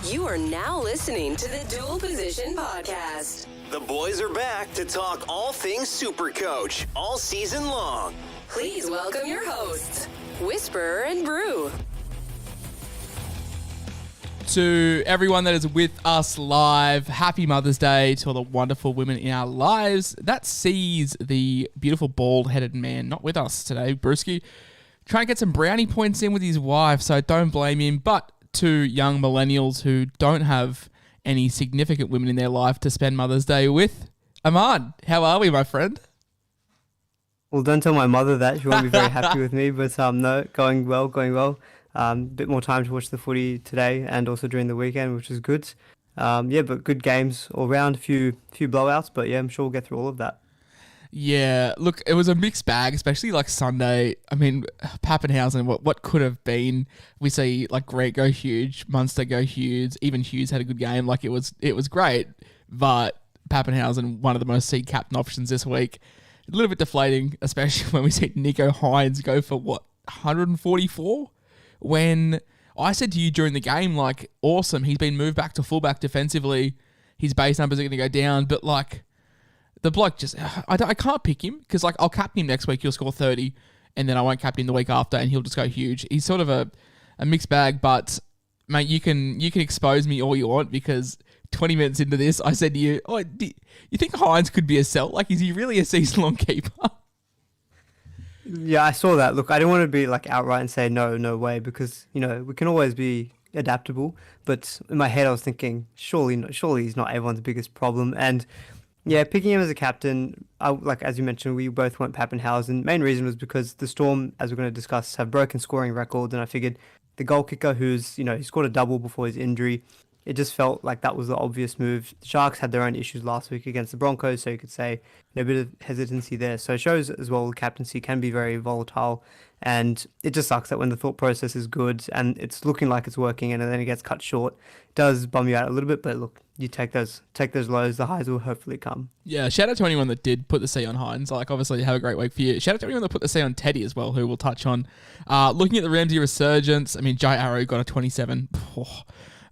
You are now listening to the Dual Position Podcast. The boys are back to talk all things SuperCoach all season long. Please welcome your hosts, Whisperer and Brew. To everyone that is with us live, happy Mother's Day to all the wonderful women in our lives. That sees the beautiful bald-headed man not with us today, Brewski, trying to get some brownie points in with his wife, so don't blame him. But to young millennials who don't have any significant women in their life to spend Mother's Day with, Ahmad, how are we, my friend? Well, don't tell my mother that. She won't be very happy with me, but no, going well. Bit more time to watch the footy today and also during the weekend, which is good. But good games all round, a few blowouts, but yeah, I'm sure we'll get through all of that. Yeah, look, it was a mixed bag, especially like Sunday. I mean, Pappenhausen, what could have been? We see like Grant go huge, Munster go huge, even Hughes had a good game. Like it was great, but Pappenhausen, one of the most seed captain options this week, a little bit deflating, especially when we see Nico Hines go for 144. When I said to you during the game, like, awesome, he's been moved back to fullback defensively. His base numbers are going to go down, but like, the bloke just, I can't pick him because like I'll captain him next week, he'll score 30, and then I won't captain him the week after, and he'll just go huge. He's sort of a mixed bag, but mate, you can expose me all you want because 20 minutes into this, I said to you, you think Hines could be a sell? Like, is he really a season-long keeper? Yeah, I saw that. Look, I didn't want to be like outright and say no way because, you know, we can always be adaptable. But in my head, I was thinking, surely he's not everyone's biggest problem. And yeah, picking him as a captain, like as you mentioned, we both went Pappenhausen. Main reason was because the Storm, as we're going to discuss, have broken scoring records. And I figured the goal kicker who's, you know, he scored a double before his injury, it just felt like that was the obvious move. The Sharks had their own issues last week against the Broncos, so you could say a bit of hesitancy there. So it shows as well the captaincy can be very volatile, and it just sucks that when the thought process is good and it's looking like it's working and then it gets cut short, it does bum you out a little bit. But look, you take those lows, the highs will hopefully come. Yeah, shout out to anyone that did put the C on Hines. Like, obviously, have a great week for you. Shout out to anyone that put the C on Teddy as well, who we'll touch on. Looking at the Ramsey resurgence, I mean, Jai Arrow got a 27.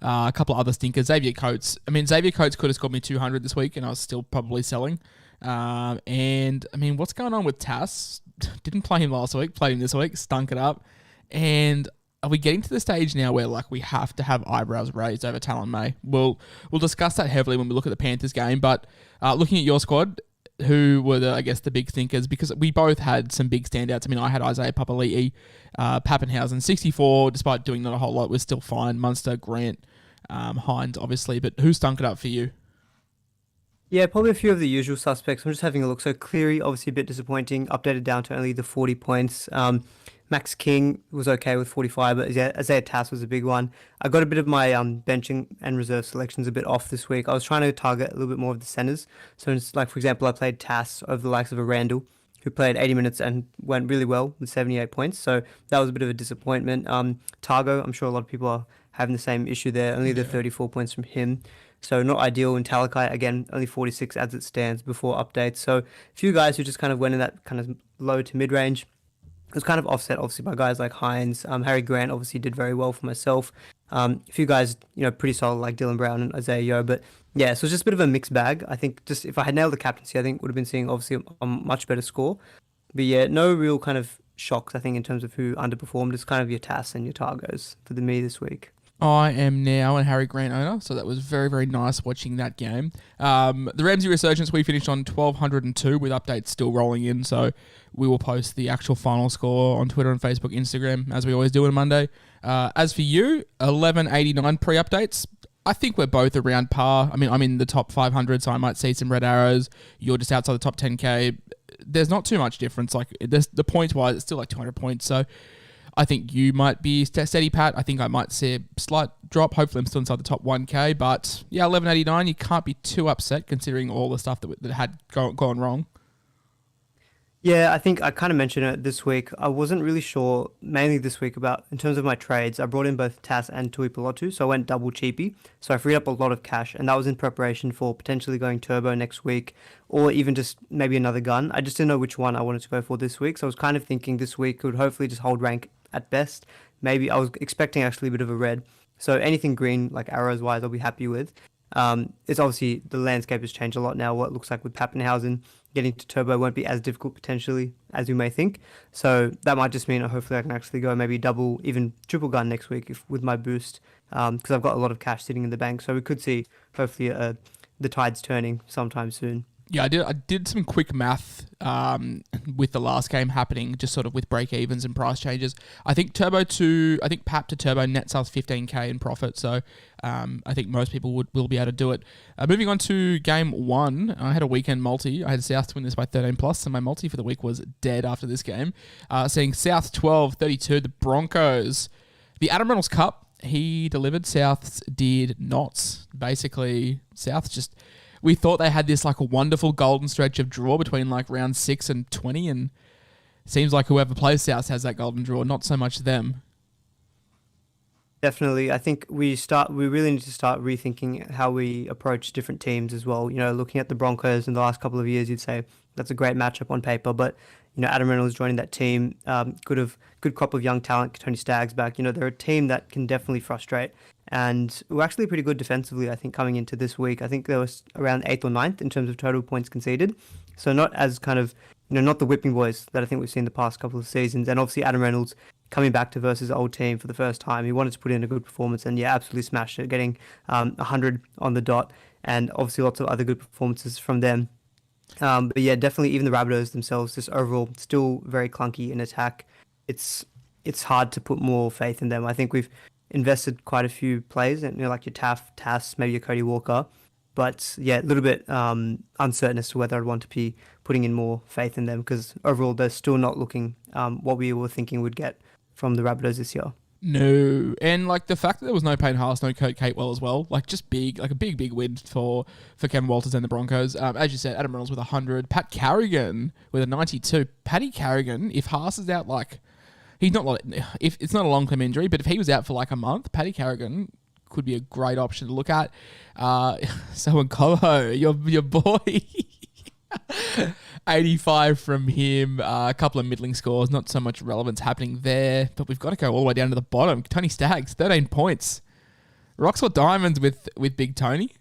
A couple of other stinkers. Xavier Coates. I mean, Xavier Coates could have scored me 200 this week, and I was still probably selling. And, I mean, what's going on with Tass? Didn't play him last week, played him this week, stunk it up. And are we getting to the stage now where, like, we have to have eyebrows raised over Talon May? We'll discuss that heavily when we look at the Panthers game, but looking at your squad, who were the big thinkers, because we both had some big standouts. I mean, I had Isaiah Papali'i, Pappenhausen, 64, despite doing not a whole lot, was still fine. Munster, Grant, Hines, obviously, but who stunk it up for you? Yeah, probably a few of the usual suspects. I'm just having a look. So Cleary, obviously a bit disappointing, updated down to only the 40 points. Max King was okay with 45, but Isaiah Tass was a big one. I got a bit of my benching and reserve selections a bit off this week. I was trying to target a little bit more of the centres. So, it's like, for example, I played Tass over the likes of a Randall, who played 80 minutes and went really well with 78 points. So that was a bit of a disappointment. Targo, I'm sure a lot of people are having the same issue there. Only the 34 points from him. So not ideal. In Talakai, again, only 46 as it stands before updates. So a few guys who just kind of went in that kind of low to mid-range. It was kind of offset, obviously, by guys like Hines. Harry Grant obviously did very well for myself. A few guys, you know, pretty solid like Dylan Brown and Isaiah Yeo. But yeah, so it's just a bit of a mixed bag. I think just if I had nailed the captaincy, I think would have been seeing obviously a much better score. But yeah, no real kind of shocks, I think, in terms of who underperformed. It's kind of your Tass and your Targos for me this week. I am now a Harry Grant owner, so that was very, very nice watching that game. The Ramsey resurgence, we finished on 1,202 with updates still rolling in, so we will post the actual final score on Twitter and Facebook, Instagram, as we always do on Monday. As for you, 1189 pre-updates. I think we're both around par. I mean, I'm in the top 500, so I might see some red arrows. You're just outside the top 10K. There's not too much difference. Like, the points-wise, it's still like 200 points, so I think you might be steady, Pat. I think I might see a slight drop. Hopefully, I'm still inside the top 1K. But yeah, 1189, you can't be too upset considering all the stuff that had gone wrong. Yeah, I think I kind of mentioned it this week. I wasn't really sure, mainly this week, about in terms of my trades. I brought in both Tass and Tui Pelotu, so I went double cheapy. So I freed up a lot of cash, and that was in preparation for potentially going turbo next week, or even just maybe another gun. I just didn't know which one I wanted to go for this week, so I was kind of thinking this week would hopefully just hold rank at best. Maybe I was expecting actually a bit of a red. So anything green, like arrows wise, I'll be happy with. It's obviously the landscape has changed a lot now. What it looks like with Pappenhausen getting to turbo won't be as difficult potentially as you may think. So that might just mean hopefully I can actually go maybe double, even triple gun next week with my boost, because I've got a lot of cash sitting in the bank. So we could see hopefully the tides turning sometime soon. Yeah, I did some quick math with the last game happening, just sort of with break evens and price changes. I think PAP to Turbo nets us 15k in profit, so I think most people will be able to do it. Moving on to game 1, I had a weekend multi. I had South to win this by 13 plus, so my multi for the week was dead after this game. Seeing South 12-32, the Broncos. The Adam Reynolds Cup, he delivered, Souths did not. Basically, Souths just... We thought they had this like a wonderful golden stretch of draw between like round 6 and 20, and seems like whoever plays South has that golden draw, not so much them. Definitely. I think we really need to start rethinking how we approach different teams as well. You know, looking at the Broncos in the last couple of years, you'd say that's a great matchup on paper, but you know, Adam Reynolds joining that team, good crop of young talent, Tony Staggs back. You know, they're a team that can definitely frustrate. And we're actually pretty good defensively, I think, coming into this week. I think they were around 8th or 9th in terms of total points conceded. So not as kind of, you know, not the whipping boys that I think we've seen the past couple of seasons. And obviously Adam Reynolds coming back to versus old team for the first time. He wanted to put in a good performance and yeah, absolutely smashed it, getting 100 on the dot. And obviously lots of other good performances from them. But yeah, definitely even the Rabbitohs themselves, just overall still very clunky in attack. It's hard to put more faith in them. I think we've invested quite a few players, and you know, like your Tass, maybe your Cody Walker, but yeah, a little bit uncertain as to whether I'd want to be putting in more faith in them because overall they're still not looking what we were thinking we'd get from the Rabbitohs this year. No, and like the fact that there was no Payne Haas, no Kurt Catewell as well, like just big, like a big win for Ken Walters and the Broncos. As you said, Adam Reynolds with 100, Pat Carrigan with a 92. Paddy Carrigan, if Haas is out, like he's not like, if it's not a long-term injury, but if he was out for like a month, Paddy Carrigan could be a great option to look at. So in Coho, your boy. 85 from him, a couple of middling scores, not so much relevance happening there, but we've got to go all the way down to the bottom. Tony Staggs, 13 points. Rocks or diamonds with Big Tony?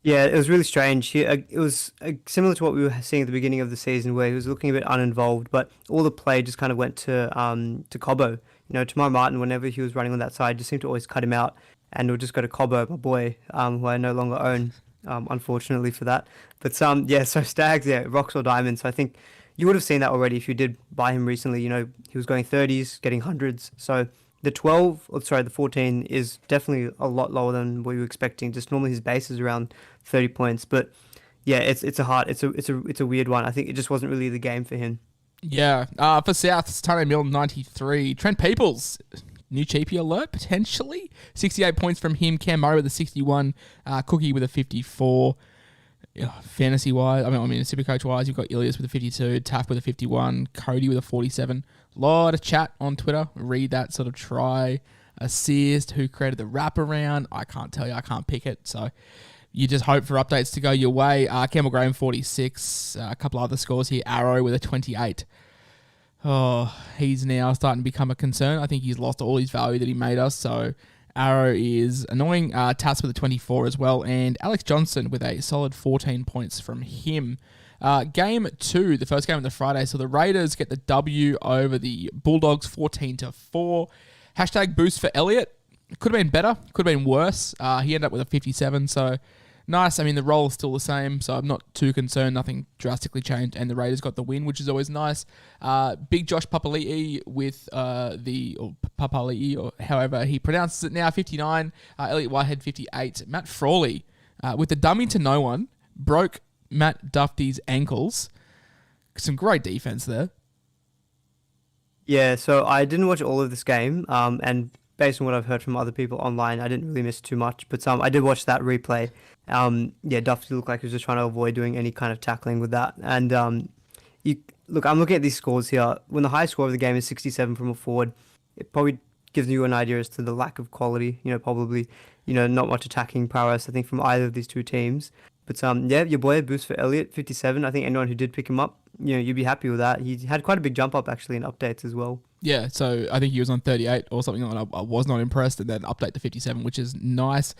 Yeah, it was really strange. It was similar to what we were seeing at the beginning of the season where he was looking a bit uninvolved, but all the play just kind of went to Cobbo. You know, Tamar Martin, whenever he was running on that side, just seemed to always cut him out, and it would just go to Cobbo, my boy, who I no longer own. Unfortunately for that. But so Staggs, yeah, rocks or diamonds. So I think you would have seen that already if you did buy him recently. You know, he was going 30s, getting hundreds. So the 14 is definitely a lot lower than what you were expecting. Just normally his base is around 30 points. But yeah, it's a weird one. I think it just wasn't really the game for him. Yeah. For South, Tane Milne 93. Trent Peoples. New cheapie alert, potentially. 68 points from him. Cam Murray with a 61. Cookie with a 54. Fantasy-wise, I mean, Supercoach-wise, you've got Ilias with a 52. Taff with a 51. Cody with a 47. Lot of chat on Twitter. Read that, sort of try. Assist. Who created the wraparound? I can't tell you. I can't pick it. So you just hope for updates to go your way. Campbell Graham, 46. A couple other scores here. Arrow with a 28. Oh, he's now starting to become a concern. I think he's lost all his value that he made us. So Arrow is annoying. Tass with a 24 as well. And Alex Johnson with a solid 14 points from him. Game 2, the first game of the Friday. So the Raiders get the W over the Bulldogs 14-4. Hashtag boost for Elliott. Could have been better. Could have been worse. He ended up with a 57. So nice. I mean, the role is still the same, so I'm not too concerned. Nothing drastically changed, and the Raiders got the win, which is always nice. Big Josh Papali'i with Papali'i, or however he pronounces it now, 59. Elliot Whitehead, 58. Matt Frawley with the dummy to no one, broke Matt Duffy's ankles. Some great defense there. Yeah, so I didn't watch all of this game, and based on what I've heard from other people online, I didn't really miss too much. But I did watch that replay. Duffy looked like he was just trying to avoid doing any kind of tackling with that. And I'm looking at these scores here. When the high score of the game is 67 from a forward, it probably gives you an idea as to the lack of quality. You know, probably, not much attacking prowess, I think, from either of these two teams. But your boy, boost for Elliott, 57. I think anyone who did pick him up, you'd be happy with that. He had quite a big jump up actually in updates as well. Yeah, so I think he was on 38 or something, and I was not impressed, and then update to 57, which is nice.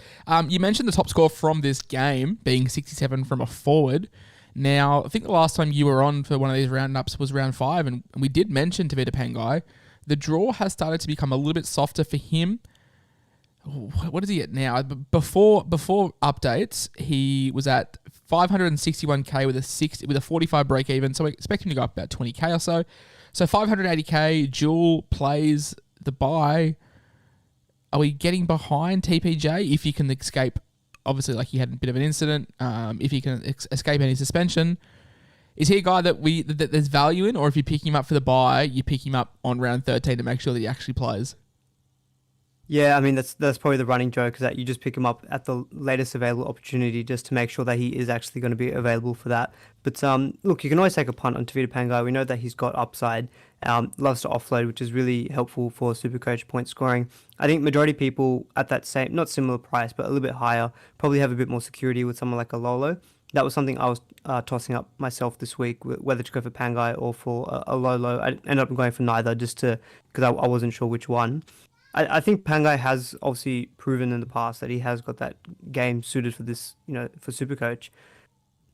You mentioned the top score from this game being 67 from a forward. Now, I think the last time you were on for one of these roundups was round 5, and we did mention Tavita Pangai. The draw has started to become a little bit softer for him. What is he at now? Before updates, he was at 561k with a 45 break even, so we expect him to go up about 20k or so. So 580k, Jewel plays the bye. Are we getting behind TPJ if he can escape? Obviously, like he had a bit of an incident. If he can escape any suspension, is he a guy that there's value in, or if you pick him up for the bye, you pick him up on round 13 to make sure that he actually plays? Yeah, I mean, that's probably the running joke, is that you just pick him up at the latest available opportunity just to make sure that he is actually going to be available for that. But look, you can always take a punt on Tavita Pangai. We know that he's got upside, loves to offload, which is really helpful for Supercoach point scoring. I think majority of people at that same, not similar price, but a little bit higher, probably have a bit more security with someone like a Lolo. That was something I was tossing up myself this week, whether to go for Pangai or for a Lolo. I ended up going for neither because I wasn't sure which one. I think Pangai has obviously proven in the past that he has got that game suited for this, for Supercoach.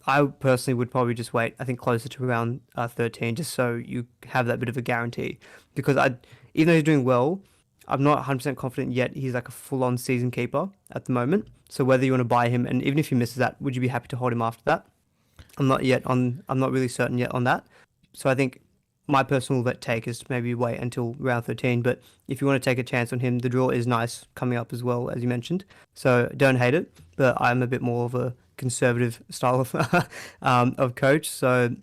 I personally would probably just wait, I think, closer to around 13, just so you have that bit of a guarantee. Because even though he's doing well, I'm not 100% confident yet he's like a full-on season keeper at the moment. So whether you want to buy him, and even if he misses that, would you be happy to hold him after that? I'm not really certain yet on that. So I think my personal take is to maybe wait until round 13. But if you want to take a chance on him, the draw is nice coming up as well, as you mentioned. So don't hate it. But I'm a bit more of a conservative style of coach. So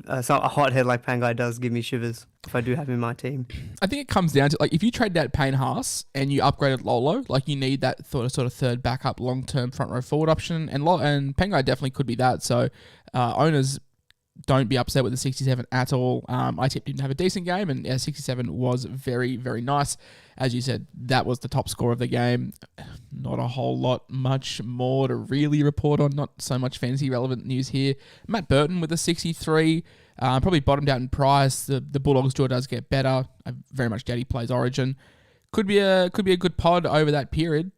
a hothead like Pangai does give me shivers if I do have him in my team. I think it comes down to, like, if you traded out Payne Haas and you upgraded Lolo, like, you need that sort of third backup long-term front row forward option. And Pangai definitely could be that. So owners, don't be upset with the 67 at all. I tipped him to have a decent game, and 67 was very, very nice. As you said, that was the top score of the game. Not a whole lot much more to really report on. Not so much fantasy relevant news here. Matt Burton with a 63. Probably bottomed out in price. The Bulldogs draw does get better. I very much doubt he plays Origin. Could be a good pod over that period.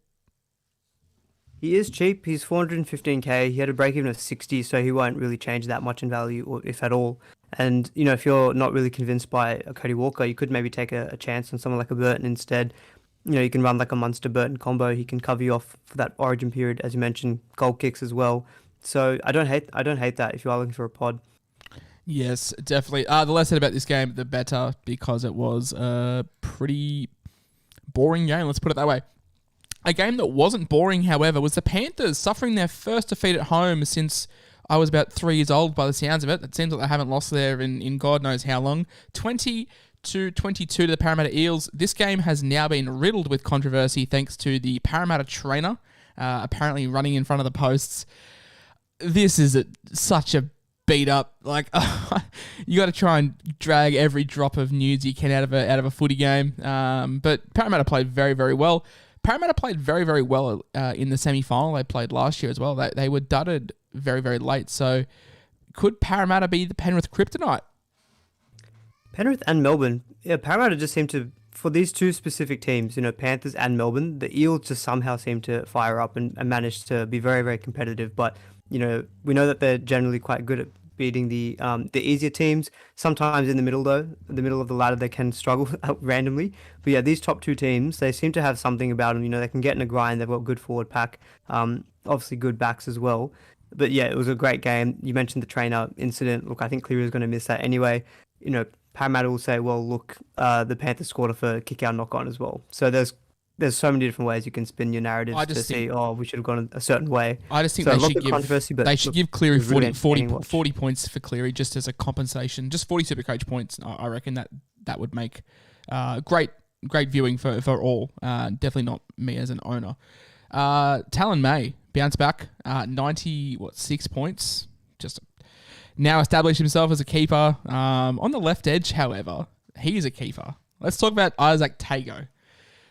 He is cheap. He's 415k. He had a break-even of 60, so he won't really change that much in value, or if at all. And, if you're not really convinced by a Cody Walker, you could maybe take a chance on someone like a Burton instead. You can run like a Munster-Burton combo. He can cover you off for that Origin period, as you mentioned, goal kicks as well. So I don't hate that if you are looking for a pod. Yes, definitely. The less said about this game, the better, because it was a pretty boring game. Let's put it that way. A game that wasn't boring, however, was the Panthers suffering their first defeat at home since I was about 3 years old by the sounds of it. It seems like they haven't lost there in God knows how long. 20-22 to the Parramatta Eels. This game has now been riddled with controversy thanks to the Parramatta trainer apparently running in front of the posts. This is such a beat up. Like, you got to try and drag every drop of news you can out of a footy game. But Parramatta played very, very well. Parramatta played very, very well in the semi-final. They played last year as well. They were dudded very, very late. So could Parramatta be the Penrith kryptonite? Penrith and Melbourne. Yeah, Parramatta just seem to, for these two specific teams, Panthers and Melbourne, the Eels just somehow seem to fire up and manage to be very, very competitive. But, we know that they're generally quite good at beating the easier teams. Sometimes in the middle, though, the middle of the ladder, they can struggle randomly. But yeah, these top two teams, they seem to have something about them. They can get in a grind. They've got good forward pack, obviously good backs as well. But yeah, it was a great game. You mentioned the trainer incident. Look, I think Cleary is going to miss that anyway. Parramatta will say, well, look, the Panthers scored off a kick-out knock-on as well. So there's so many different ways you can spin your narrative to see, we should have gone a certain way. I just think they should give Cleary 40 points for Cleary just as a compensation. Just 40 Supercoach points. I reckon that would make great viewing for all. Definitely not me as an owner. Talon May bounced back 6 points. Just now established himself as a keeper. On the left edge, however, he is a keeper. Let's talk about Isaac Tago,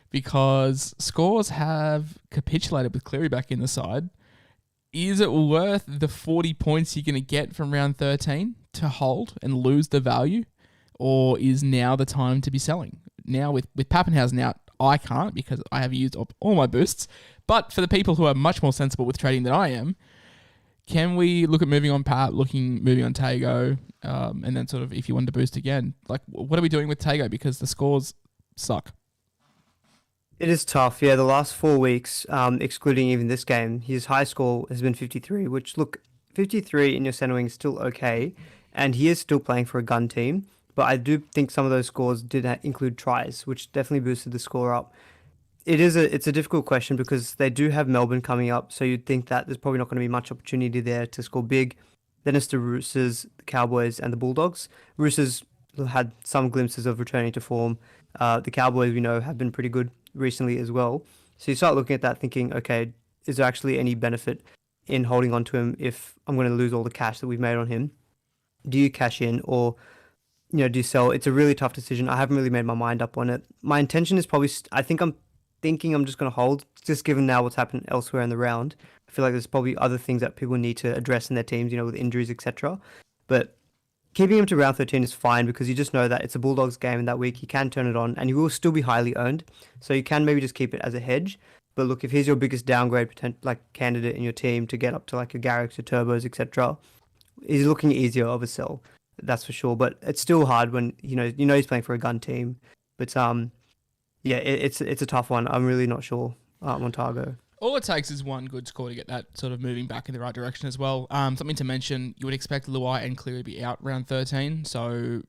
because scores have capitulated with Cleary back in the side. Is it worth the 40 points you're going to get from round 13 to hold and lose the value? or is now the time to be selling? Now with Pappenhausen out, I can't because I have used up all my boosts. But for the people who are much more sensible with trading than I am, can we look at moving on Pap, moving on Tago, and then sort of if you want to boost again, like what are we doing with Tago because the scores suck? It is tough. Yeah, the last 4 weeks, excluding even this game, his high score has been 53, which, look, 53 in your centre wing is still okay, and he is still playing for a gun team, but I do think some of those scores did include tries, which definitely boosted the score up. It's a difficult question because they do have Melbourne coming up, so you'd think that there's probably not going to be much opportunity there to score big. Then it's the Roosters, the Cowboys, and the Bulldogs. Roosters had some glimpses of returning to form. The Cowboys, we know, have been pretty good recently as well. So you start looking at that thinking, okay, is there actually any benefit in holding on to him if I'm going to lose all the cash that we've made on him? Do you cash in or, do you sell? It's a really tough decision. I haven't really made my mind up on it. My intention is probably, I'm thinking I'm just going to hold, just given now what's happened elsewhere in the round. I feel like there's probably other things that people need to address in their teams, with injuries, etc. But keeping him to round 13 is fine because you just know that it's a Bulldogs game in that week. He can turn it on and he will still be highly owned. So you can maybe just keep it as a hedge. But look, if he's your biggest downgrade candidate in your team to get up to like your Garricks, your Turbos, etc., he's looking easier of a sell. That's for sure. But it's still hard when, he's playing for a gun team. But yeah, it's a tough one. I'm really not sure on Targo. All it takes is one good score to get that sort of moving back in the right direction as well. Something to mention, you would expect Luai and Cleary to be out round 13. So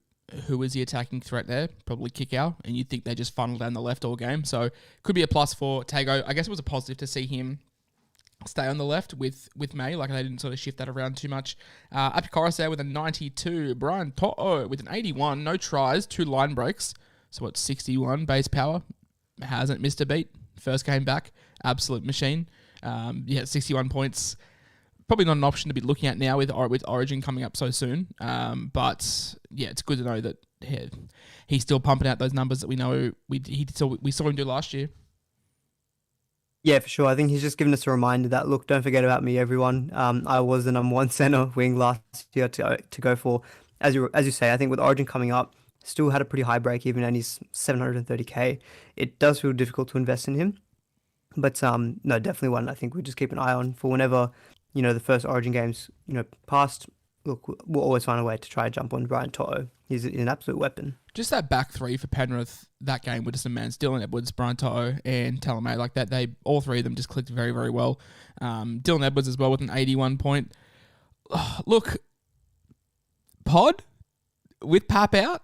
who is the attacking threat there? Probably Kickout. And you'd think they just funnel down the left all game. So could be a plus for Tago. I guess it was a positive to see him stay on the left with May. Like they didn't sort of shift that around too much. Apikoros there with a 92. Brian To'o with an 81. No tries, 2 line breaks. So what's 61 base power? Hasn't missed a beat. First game back. Absolute machine. 61 points. Probably not an option to be looking at now with Origin coming up so soon. But yeah, it's good to know that he's still pumping out those numbers that we know we saw him do last year. Yeah, for sure. I think he's just given us a reminder that, look, don't forget about me, everyone. I was the number 1 centre wing last year to go for. As you say, I think with Origin coming up, still had a pretty high break even and he's 730k. It does feel difficult to invest in him. But no, definitely one I think we just keep an eye on for whenever, the first Origin games, passed. Look, we'll always find a way to try to jump on Brian To'o. He's an absolute weapon. Just that back three for Penrith, that game with just a man, Dylan Edwards, Brian To'o, and Talamay, like that, all three of them just clicked very, very well. Dylan Edwards as well with an 81 point. Look, Pod, with Pap out?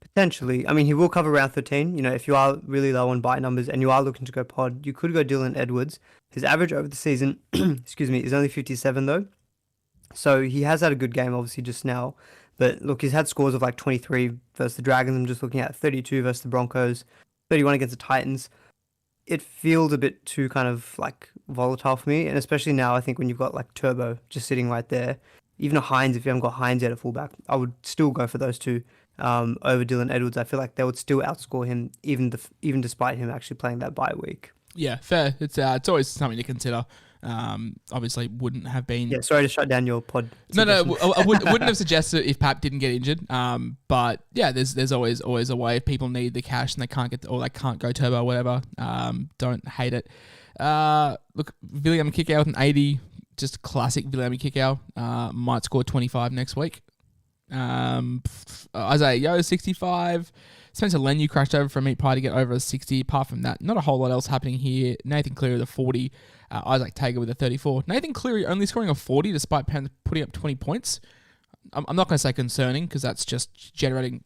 Potentially. I mean, he will cover round 13. If you are really low on buy numbers and you are looking to go Pod, you could go Dylan Edwards. His average over the season, is only 57 though. So he has had a good game, obviously, just now. But look, he's had scores of like 23 versus the Dragons. I'm just looking at 32 versus the Broncos, 31 against the Titans. It feels a bit too kind of like volatile for me. And especially now, I think when you've got like Turbo just sitting right there, even a Hines, if you haven't got Hines yet at fullback, I would still go for those two over Dylan Edwards. I feel like they would still outscore him, even despite him actually playing that bye week. Yeah, fair. It's always something to consider. Obviously, wouldn't have been. Yeah, sorry to shut down your pod. No, I wouldn't have suggested if Pap didn't get injured. But yeah, there's always a way if people need the cash and they can't go turbo or whatever. Don't hate it. Look, William Kickout with an 80, just classic William Kickout. Might score 25 next week. Isaiah Yo 65. Spencer Lenu crashed over for a meat pie to get over a 60. Apart from that, not a whole lot else happening here. Nathan Cleary with a 40. Isaac Tager with a 34. Nathan Cleary only scoring a 40 despite Panthers putting up 20 points. I'm not going to say concerning because that's just generating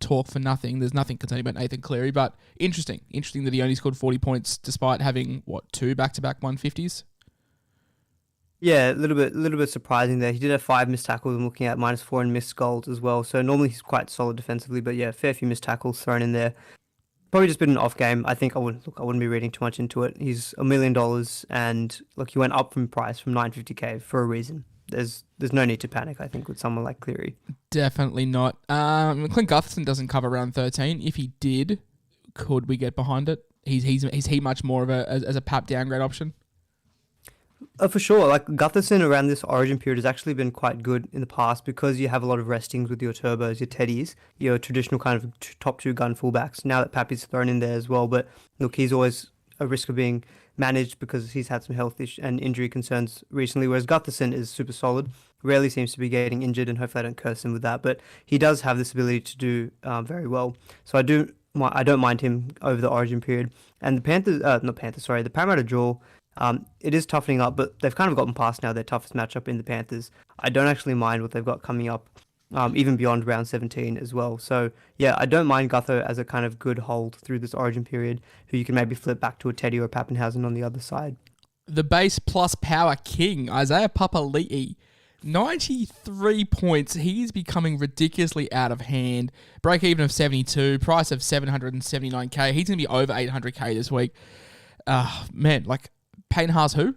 talk for nothing. There's nothing concerning about Nathan Cleary, but interesting. Interesting that he only scored 40 points despite having, 2 back-to-back 150s? Yeah, a little bit surprising there. He did have 5 missed tackles. I'm looking at -4 in missed goals as well. So normally he's quite solid defensively, but yeah, fair few missed tackles thrown in there. Probably just been an off game. I think I wouldn't be reading too much into it. He's $1 million, and look, he went up from price from 950k for a reason. There's no need to panic, I think, with someone like Cleary. Definitely not. Clint Gutherson doesn't cover round 13. If he did, could we get behind it? He's he much more of as a Pap downgrade option? For sure. Like Gutherson around this origin period has actually been quite good in the past because you have a lot of restings with your turbos, your teddies, your traditional kind of top two gun fullbacks. Now that Pappy's thrown in there as well, but look, he's always a risk of being managed because he's had some health and injury concerns recently. Whereas Gutherson is super solid, rarely seems to be getting injured, and hopefully I don't curse him with that. But he does have this ability to do very well. So I don't mind him over the origin period. And the Panthers, not Panthers, sorry, the Parramatta draw. It is toughening up, but they've kind of gotten past now their toughest matchup in the Panthers. I don't actually mind what they've got coming up, even beyond round 17 as well. So, yeah, I don't mind Gutho as a kind of good hold through this origin period, who you can maybe flip back to a Teddy or a Pappenhausen on the other side. The base plus power king, Isaiah Papali'i. 93 points. He's becoming ridiculously out of hand. Break even of 72, price of 779k. He's going to be over 800k this week. Man, like, Payne Haas who?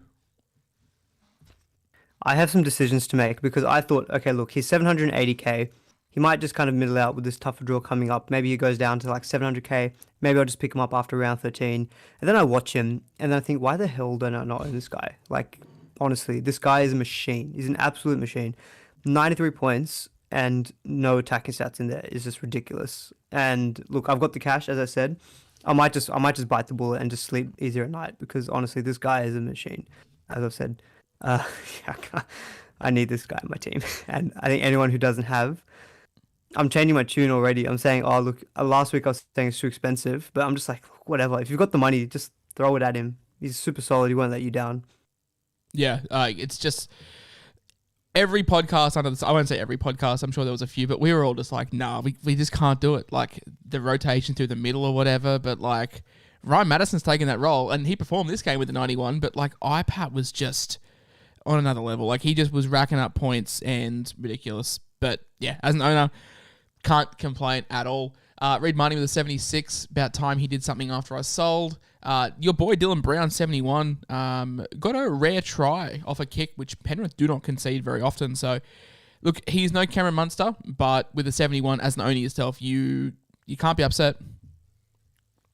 I have some decisions to make because I thought, okay, look, he's 780k. He might just kind of middle out with this tougher draw coming up. Maybe he goes down to like 700k. Maybe I'll just pick him up after round 13. And then I watch him and then I think, why the hell don't I not own this guy? Like, honestly, this guy is a machine. He's an absolute machine. 93 points and no attacking stats in there is just ridiculous. And look, I've got the cash, as I said. I might just bite the bullet and just sleep easier at night because honestly, this guy is a machine. As I've said, I need this guy on my team, and I think anyone who doesn't have, I'm changing my tune already. I'm saying, oh look, last week I was saying it's too expensive, but I'm just like, whatever. If you've got the money, just throw it at him. He's super solid. He won't let you down. Yeah, it's just every podcast under this. I won't say every podcast. I'm sure there was a few, but we were all just like, nah, we just can't do it. Like the rotation through the middle or whatever. But like Ryan Madison's taking that role, and he performed this game with the 91. But like IPAT was just on another level. Like he just was racking up points and ridiculous. But yeah, as an owner, can't complain at all. Reed Marnie with a 76. About time he did something after I sold. Your boy Dylan Brown, 71, got a rare try off a kick, which Penrith do not concede very often. So, look, he's no Cameron Munster, but with a 71 as an owner yourself, you can't be upset.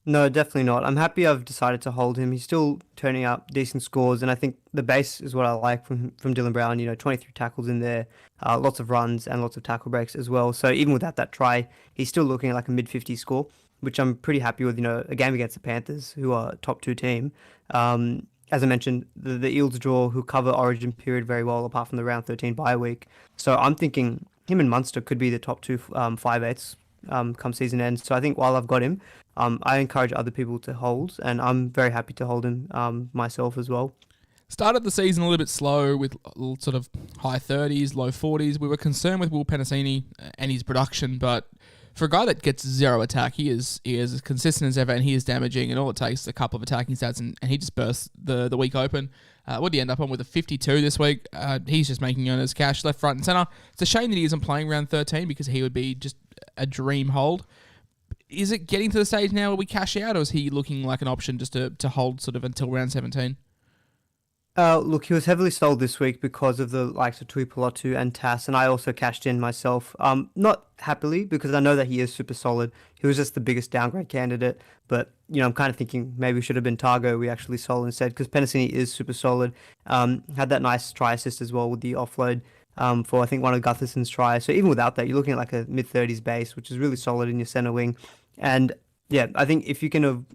No, definitely not. I'm happy I've decided to hold him. He's still turning up decent scores, and I think the base is what I like from Dylan Brown. 23 tackles in there, lots of runs and lots of tackle breaks as well. So even without that try, he's still looking at like a mid-50 score, which I'm pretty happy with. A game against the Panthers, who are a top 2 team. As I mentioned, the Eels draw, who cover Origin period very well, apart from the round 13 bye week. So I'm thinking him and Munster could be the top 2 5/8s come season end. So I think while I've got him, I encourage other people to hold, and I'm very happy to hold him myself as well. Started the season a little bit slow with sort of high 30s, low 40s. We were concerned with Will Penasini and his production, but for a guy that gets zero attack, he is as consistent as ever, and he is damaging, and all it takes is a couple of attacking stats, and he just bursts the week open. What did he end up on with a 52 this week? He's just making owners cash left, right, and centre. It's a shame that he isn't playing round 13 because he would be just a dream hold. Is it getting to the stage now where we cash out, or is he looking like an option just to hold sort of until round 17? Look, he was heavily sold this week because of the likes of Tui Pelotu and Tass, and I also cashed in myself. Not happily, because I know that he is super solid. He was just the biggest downgrade candidate, but I'm kind of thinking maybe it should have been Targo we actually sold instead, because Penasini is super solid. Had that nice try assist as well with the offload for I think one of Gutherson's tries. So even without that, you're looking at like a mid-30s base, which is really solid in your center wing. And yeah, I think if you can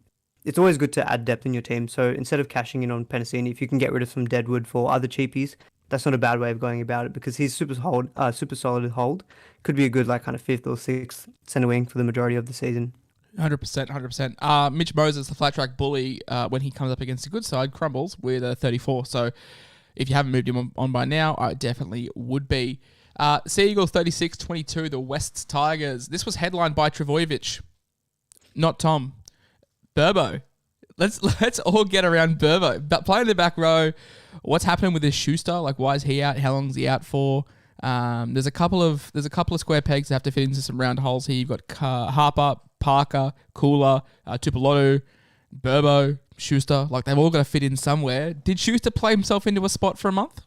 it's always good to add depth in your team. So instead of cashing in on Penasini, if you can get rid of some Deadwood for other cheapies, that's not a bad way of going about it, because he's super solid to hold. Could be a good like kind of 5th or 6th center wing for the majority of the season. 100%. Mitch Moses, the flat track bully, when he comes up against a good side, crumbles with a 34. So if you haven't moved him on by now, I definitely would be. Sea Eagles 36-22, the Wests Tigers. This was headlined by Travojevic, not Tom. Burbo. Let's all get around Burbo. But playing the back row, what's happened with this Schuster? Like, why is he out? How long is he out for? There's a couple of square pegs that have to fit into some round holes here. You've got Harper, Parker, Cooler, Tupelotu, Burbo, Schuster. Like, they've all got to fit in somewhere. Did Schuster play himself into a spot for a month?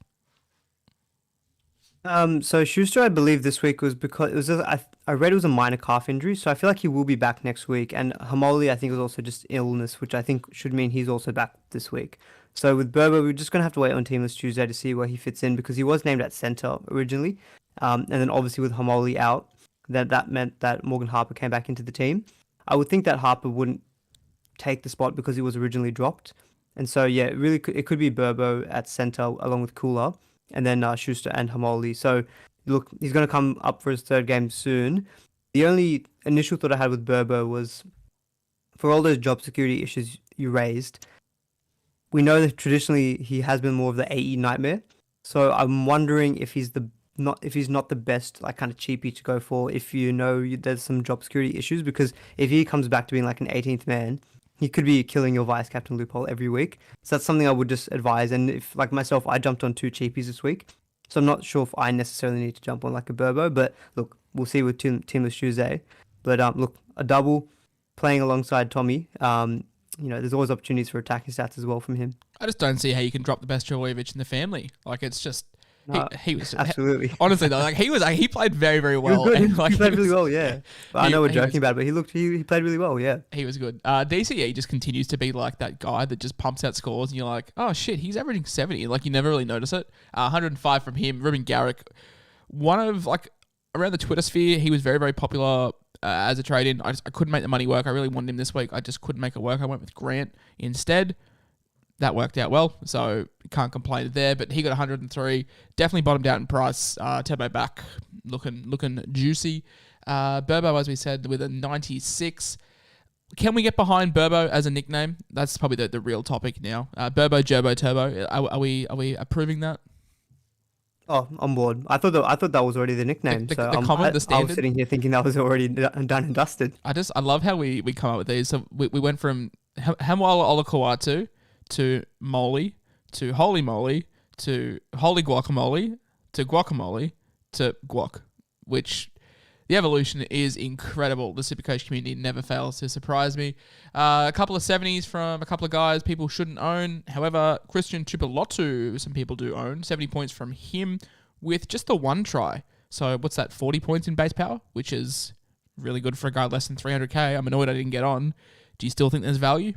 So Schuster, I believe this week was because it was I read it was a minor calf injury, so I feel like he will be back next week. And Hamoli, I think, was also just illness, which I think should mean he's also back this week. So with Burbo, we're just gonna have to wait on Teamless Tuesday to see where he fits in because he was named at centre originally, and then obviously with Hamoli out, that meant that Morgan Harper came back into the team. I would think that Harper wouldn't take the spot because he was originally dropped, and so yeah, it could be Burbo at centre along with Kula and then Schuster and Hamoli. So look, he's going to come up for his third game soon. The only initial thought I had with Burbo was for all those job security issues you raised, we know that traditionally he has been more of the AE nightmare. So I'm wondering if he's not the best like kind of cheapie to go for if there's some job security issues, because if he comes back to being like an 18th man, he could be killing your vice captain loophole every week. So that's something I would just advise. And if, like myself, I jumped on 2 cheapies this week, so I'm not sure if I necessarily need to jump on like a Burbo. But look, we'll see with Teamless Tuesday. But look, a double playing alongside Tommy. There's always opportunities for attacking stats as well from him. I just don't see how you can drop the best Jovojevic in the family. Like, it's just... He was absolutely, honestly though, like he played very, very well. He, and, like, he played really well, yeah. But I know we're joking about it, but he played really well, yeah. He was good. DCE just continues to be like that guy that just pumps out scores, and you're like, oh shit, he's averaging 70. Like, you never really notice it. 105 from him. Ruben Garrick, one of like around the Twitter sphere, he was very, very popular as a trade in. I couldn't make the money work. I really wanted him this week. I just couldn't make it work. I went with Grant instead. That worked out well, so can't complain there. But he got 103, definitely bottomed out in price. Turbo back, looking juicy. Burbo, as we said, with a 96. Can we get behind Burbo as a nickname? That's probably the real topic now. Burbo, Gerbo, Turbo. Are we approving that? Oh, on board. I thought that was already the nickname. The standard. I was sitting here thinking that was already done and dusted. I love how we come up with these. So we went from Hamwala Olakawatu to Moly, to Holy Moly, to Holy Guacamole, to Guacamole, to Guac, which the evolution is incredible. The Supercoach community never fails to surprise me. A couple of 70s from a couple of guys people shouldn't own. However, Christian Tupilotu, some people do own. 70 points from him with just the 1 try. So what's that, 40 points in base power, which is really good for a guy less than 300k. I'm annoyed I didn't get on. Do you still think there's value?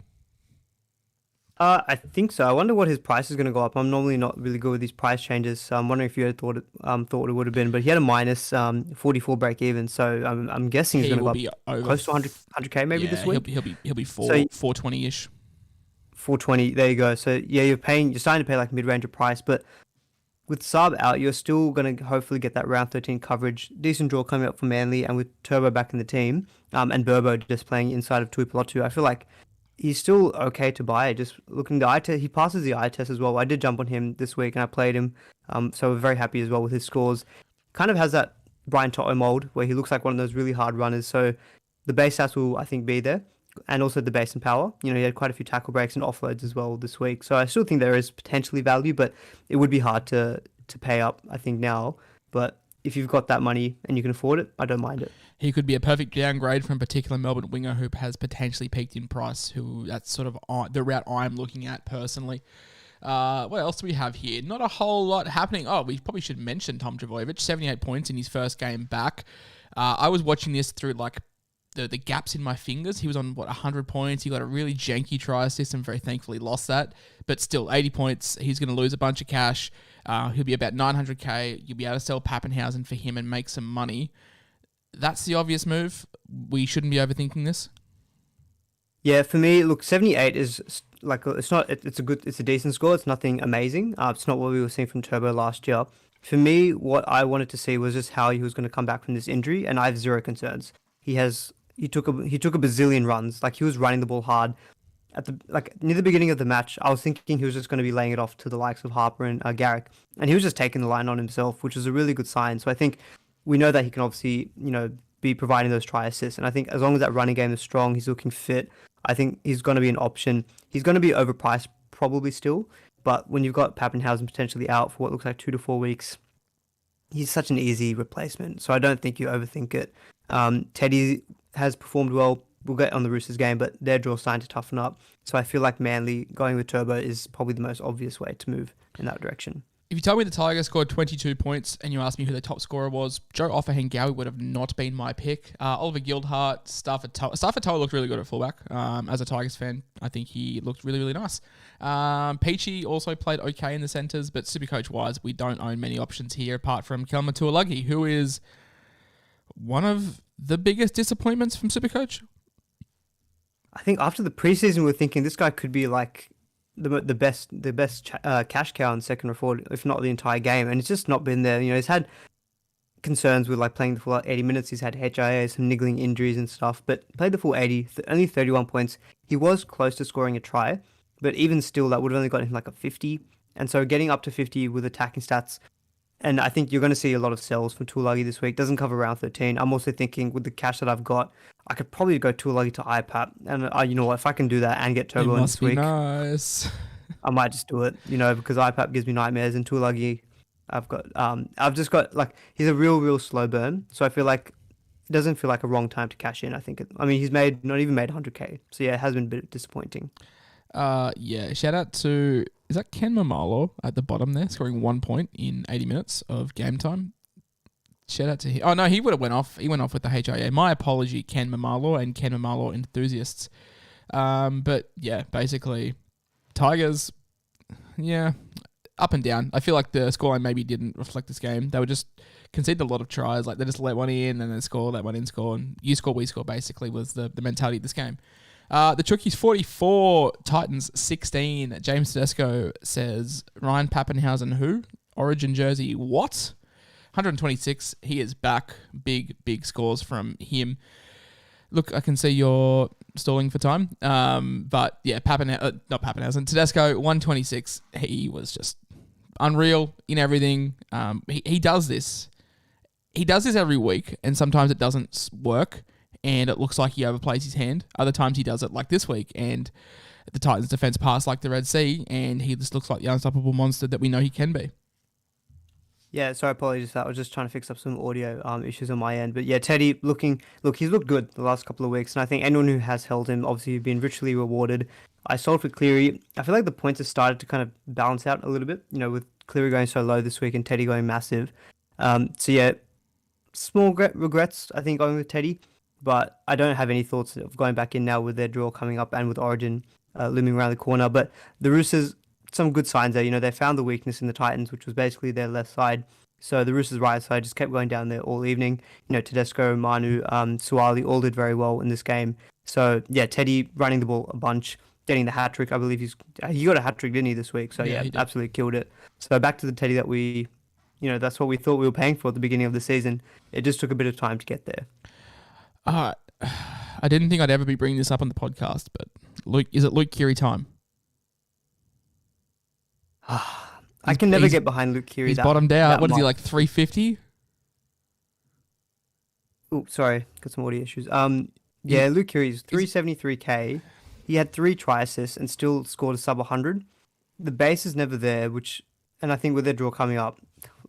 I think so. I wonder what his price is going to go up. I'm normally not really good with these price changes, so I'm wondering if you had thought it would have been. But he had a minus 44 break even, so I'm guessing he's going to go up close to 100k maybe this week. He'll be 420-ish. 420. There you go. So yeah, you're starting to pay like mid-range price, but with Saab out, you're still going to hopefully get that round 13 coverage. Decent draw coming up for Manly, and with Turbo back in the team, and Burbo just playing inside of Tuipulotu, I feel like he's still okay to buy. Just looking the eye test, he passes the eye test as well. I did jump on him this week and I played him, so we're very happy as well with his scores. Kind of has that Brian Toto mold where he looks like one of those really hard runners. So the base stats will, I think, be there, and also the base and power. He had quite a few tackle breaks and offloads as well this week. So I still think there is potentially value, but it would be hard to pay up, I think, now. But if you've got that money and you can afford it, I don't mind it. He could be a perfect downgrade from a particular Melbourne winger who has potentially peaked in price, that's sort of the route I'm looking at personally. What else do we have here? Not a whole lot happening. Oh, we probably should mention Tom Trbojevic, 78 points in his first game back. I was watching this through like the gaps in my fingers. He was on, 100 points. He got a really janky try system. Very thankfully lost that. But still, 80 points. He's going to lose a bunch of cash. He'll be about 900k. You'll be able to sell Pappenhausen for him and make some money. That's the obvious move. We shouldn't be overthinking this. Yeah, for me, look, 78 is like it's a decent score. It's nothing amazing. It's not what we were seeing from Turbo last year. For me, what I wanted to see was just how he was going to come back from this injury, and I have zero concerns. He took a bazillion runs. Like, he was running the ball hard. Near the beginning of the match, I was thinking he was just going to be laying it off to the likes of Harper and Garrick, and he was just taking the line on himself, which was a really good sign. So I think we know that he can obviously, be providing those try assists. And I think as long as that running game is strong, he's looking fit, I think he's going to be an option. He's going to be overpriced probably still, but when you've got Pappenhausen potentially out for what looks like 2 to 4 weeks, he's such an easy replacement. So I don't think you overthink it. Teddy has performed well. We'll get on the Roosters game, but their draw's starting to toughen up. So I feel like Manly going with Turbo is probably the most obvious way to move in that direction. If you told me the Tigers scored 22 points and you asked me who their top scorer was, Joe Offahengawi would have not been my pick. Oliver Gildart, Stafford-Toa looked really good at fullback. As a Tigers fan, I think he looked really, really nice. Peachy also played okay in the centres, but Supercoach-wise, we don't own many options here apart from Kelma Tuolagi, who is one of the biggest disappointments from Supercoach. I think after the preseason, we're thinking this guy could be like the best cash cow in second or forward, if not the entire game, and it's just not been there. He's had concerns with like playing the full 80 minutes. He's had HIA, some niggling injuries and stuff, but played the full 80, only 31 points. He was close to scoring a try, but even still, that would have only got him like a 50. And so getting up to 50 with attacking stats, and I think you're going to see a lot of sells from Tuolagi this week. Doesn't cover round 13. I'm also thinking with the cash that I've got, I could probably go Tuolagi to IPAP. And you know what? If I can do that and get Turbo in this week, nice. I might just do it, because IPAP gives me nightmares, and Tuolagi, I've just got, like, he's a real slow burn. So I feel like it doesn't feel like a wrong time to cash in. He's not even made 100K. So yeah, it has been a bit disappointing. Yeah, shout out to, is that Ken Mamalo at the bottom there, scoring 1 point in 80 minutes of game time? Shout out to him. Oh, no, he would have went off. He went off with the HIA. My apology, Ken Mamalo and Ken Mamalo enthusiasts. But yeah, basically, Tigers, yeah, up and down. I feel like the scoreline maybe didn't reflect this game. They were just conceded a lot of tries. Like, they just let one in and then score, let one in, score. And you score, we score, basically, was the mentality of this game. The Chookies 44, Titans 16. James Tedesco says, Ryan Pappenhausen who? Origin jersey, what? 126, he is back. Big scores from him. Look, I can see you're stalling for time. But yeah, not Pappenhausen. Tedesco, 126. He was just unreal in everything. He does this. He does this every week, and sometimes it doesn't work. And it looks like he overplays his hand. Other times he does it like this week, and the Titans' defense pass like the Red Sea, and he just looks like the unstoppable monster that we know he can be. Yeah, sorry, apologies for that. I was just trying to fix up some audio issues on my end. But yeah, Teddy, he's looked good the last couple of weeks, and I think anyone who has held him, obviously, been richly rewarded. I sold for Cleary. I feel like the points have started to kind of balance out a little bit, with Cleary going so low this week and Teddy going massive. So yeah, small regrets, I think, going with Teddy. But I don't have any thoughts of going back in now with their draw coming up and with Origin looming around the corner. But the Roosters, some good signs there. They found the weakness in the Titans, which was basically their left side. So the Roosters' right side just kept going down there all evening. Tedesco, Manu, Suwali all did very well in this game. So yeah, Teddy running the ball a bunch, getting the hat trick. I believe he got a hat trick, didn't he, this week? So yeah, absolutely killed it. So back to the Teddy that we, that's what we thought we were paying for at the beginning of the season. It just took a bit of time to get there. I didn't think I'd ever be bringing this up on the podcast, but is it Luke Keary time? I can never get behind Luke Keary. He's bottomed out. What is he, like 350? Oh, sorry, got some audio issues. Yeah, Luke Keary's 373k. He had 3 try assists and still scored a sub 100. The base is never there, and I think with their draw coming up,